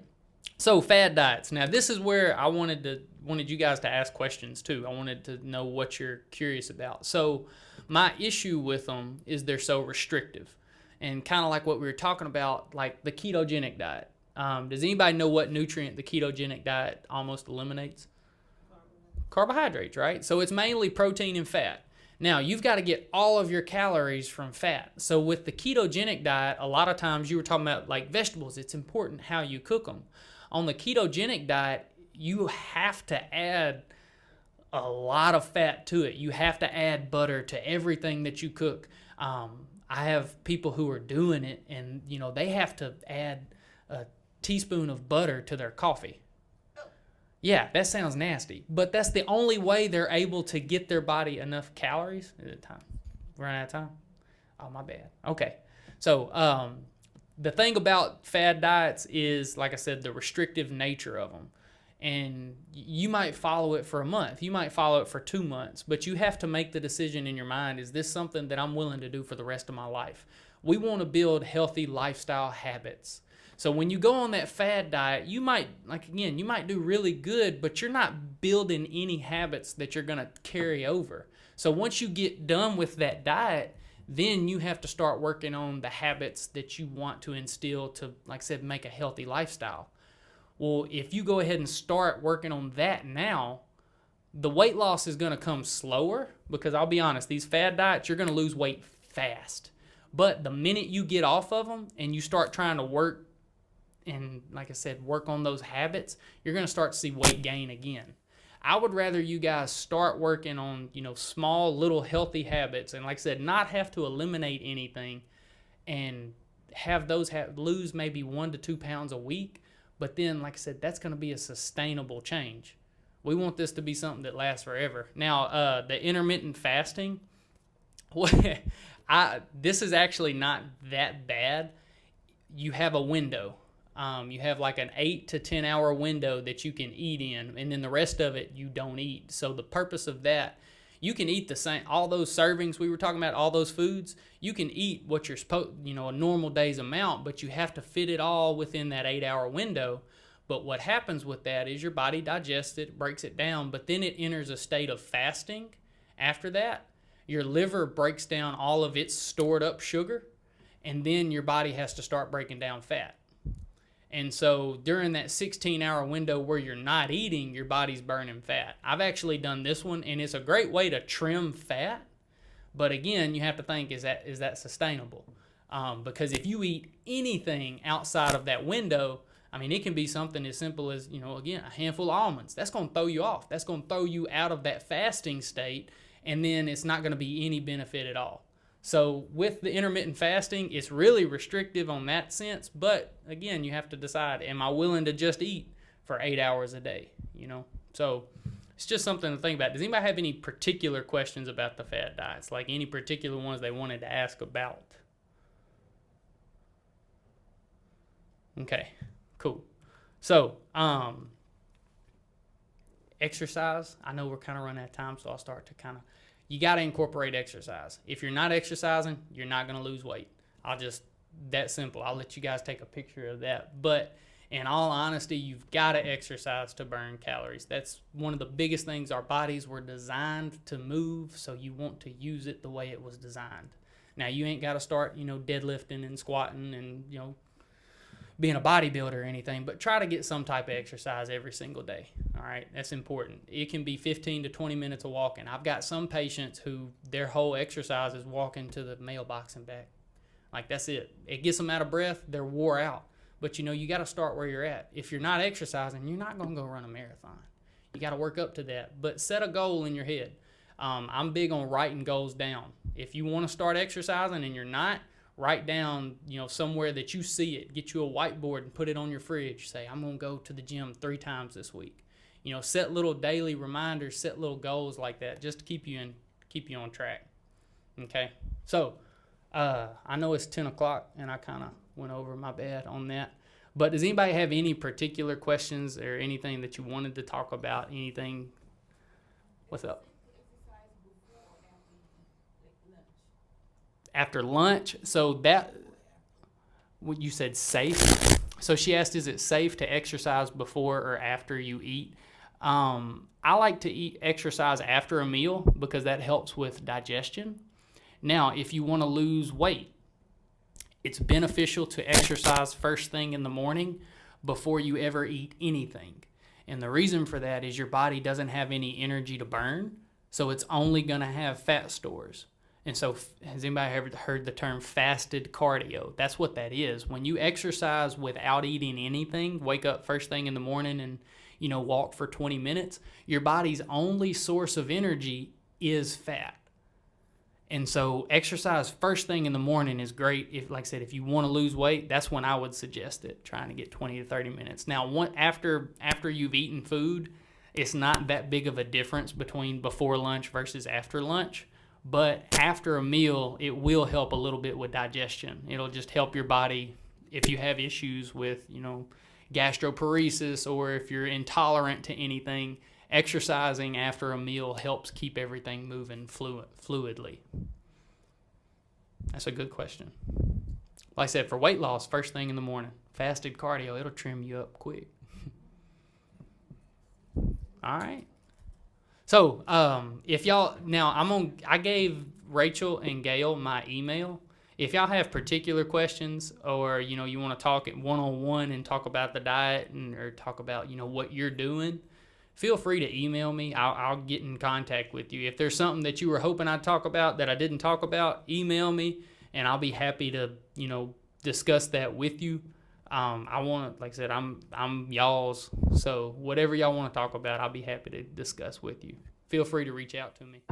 So fad diets. Now this is where I wanted you guys to ask questions too. I wanted to know what you're curious about. So my issue with them is they're so restrictive, and kind of like what we were talking about, like the ketogenic diet. Does anybody know what nutrient the ketogenic diet almost eliminates? Carbohydrates, right? So it's mainly protein and fat. Now, you've got to get all of your calories from fat. So with the ketogenic diet, a lot of times you were talking about like vegetables, it's important how you cook them. On the ketogenic diet, you have to add a lot of fat to it. You have to add butter to everything that you cook. I have people who are doing it, and they have to add a teaspoon of butter to their coffee. Yeah, that sounds nasty, but that's the only way they're able to get their body enough calories. Is it time? We're running out of time? Oh, my bad. Okay. So the thing about fad diets is, like I said, the restrictive nature of them. And you might follow it for a month. You might follow it for 2 months, but you have to make the decision in your mind, is this something that I'm willing to do for the rest of my life? We want to build healthy lifestyle habits. So when you go on that fad diet, you might do really good, but you're not building any habits that you're going to carry over. So once you get done with that diet, then you have to start working on the habits that you want to instill to, like I said, make a healthy lifestyle. Well, if you go ahead and start working on that now, the weight loss is going to come slower, because I'll be honest, these fad diets, you're going to lose weight fast. But the minute you get off of them and you start trying to work and, like I said, work on those habits, you're going to start to see weight gain again. I would rather you guys start working on, small little healthy habits, and like I said, not have to eliminate anything, and have those lose maybe 1 to 2 pounds a week. But then, like I said, that's going to be a sustainable change. We want this to be something that lasts forever. Now, the intermittent fasting, this is actually not that bad. You have a window. You have like an 8 to 10 hour window that you can eat in, and then the rest of it you don't eat. So the purpose of that, you can eat the same, all those servings we were talking about, all those foods, you can eat what you're supposed, a normal day's amount, but you have to fit it all within that 8 hour window. But what happens with that is your body digests it, breaks it down, but then it enters a state of fasting. After that, your liver breaks down all of its stored up sugar, and then your body has to start breaking down fat. And so during that 16-hour window where you're not eating, your body's burning fat. I've actually done this one, and it's a great way to trim fat. But again, you have to think, is that sustainable? Because if you eat anything outside of that window, it can be something as simple as, again, a handful of almonds. That's going to throw you off. That's going to throw you out of that fasting state, and then it's not going to be any benefit at all. So with the intermittent fasting, it's really restrictive on that sense. But again, you have to decide, am I willing to just eat for 8 hours a day? So it's just something to think about. Does anybody have any particular questions about the fad diets? Like any particular ones they wanted to ask about? Okay, cool. So, exercise. I know we're kind of running out of time, so I'll start to you got to incorporate exercise. If you're not exercising, you're not going to lose weight. That simple. I'll let you guys take a picture of that. But in all honesty, you've got to exercise to burn calories. That's one of the biggest things. Our bodies were designed to move, so you want to use it the way it was designed. Now, you ain't got to start, deadlifting and squatting and, being a bodybuilder or anything, but try to get some type of exercise every single day. All right, that's important. It can be 15 to 20 minutes of walking. I've got some patients who their whole exercise is walking to the mailbox and back. Like, that's it. It gets them out of breath. They're wore out. But you got to start where you're at. If you're not exercising, you're not going to go run a marathon. You got to work up to that. But set a goal in your head. I'm big on writing goals down. If you want to start exercising and you're not, write down, somewhere that you see it. Get you a whiteboard and put it on your fridge. Say, I'm going to go to the gym 3 times this week. Set little daily reminders, set little goals like that, just to keep you on track. Okay. So, I know it's 10 o'clock and I kind of went over my bad on that. But does anybody have any particular questions or anything that you wanted to talk about? Anything? What's up? After lunch. So that, what you said, safe. So she asked, is it safe to exercise before or after you eat? I like to exercise after a meal because that helps with digestion. Now, if you want to lose weight, it's beneficial to exercise first thing in the morning before you ever eat anything. And the reason for that is your body doesn't have any energy to burn, so it's only going to have fat stores. And so has anybody ever heard the term fasted cardio? That's what that is. When you exercise without eating anything, wake up first thing in the morning and, walk for 20 minutes, your body's only source of energy is fat. And so exercise first thing in the morning is great. If, like I said, if you want to lose weight, that's when I would suggest it, trying to get 20 to 30 minutes. Now, after you've eaten food, it's not that big of a difference between before lunch versus after lunch. But after a meal, it will help a little bit with digestion. It'll just help your body if you have issues with, gastroparesis, or if you're intolerant to anything. Exercising after a meal helps keep everything moving fluidly. That's a good question. Like I said, for weight loss, first thing in the morning, fasted cardio, it'll trim you up quick. All right. So, if y'all, I gave Rachel and Gail my email. If y'all have particular questions, or, you want to talk one-on-one and talk about the diet or talk about, what you're doing, feel free to email me. I'll get in contact with you. If there's something that you were hoping I'd talk about that I didn't talk about, email me and I'll be happy to, discuss that with you. Like I said, I'm y'all's. So whatever y'all want to talk about, I'll be happy to discuss with you. Feel free to reach out to me.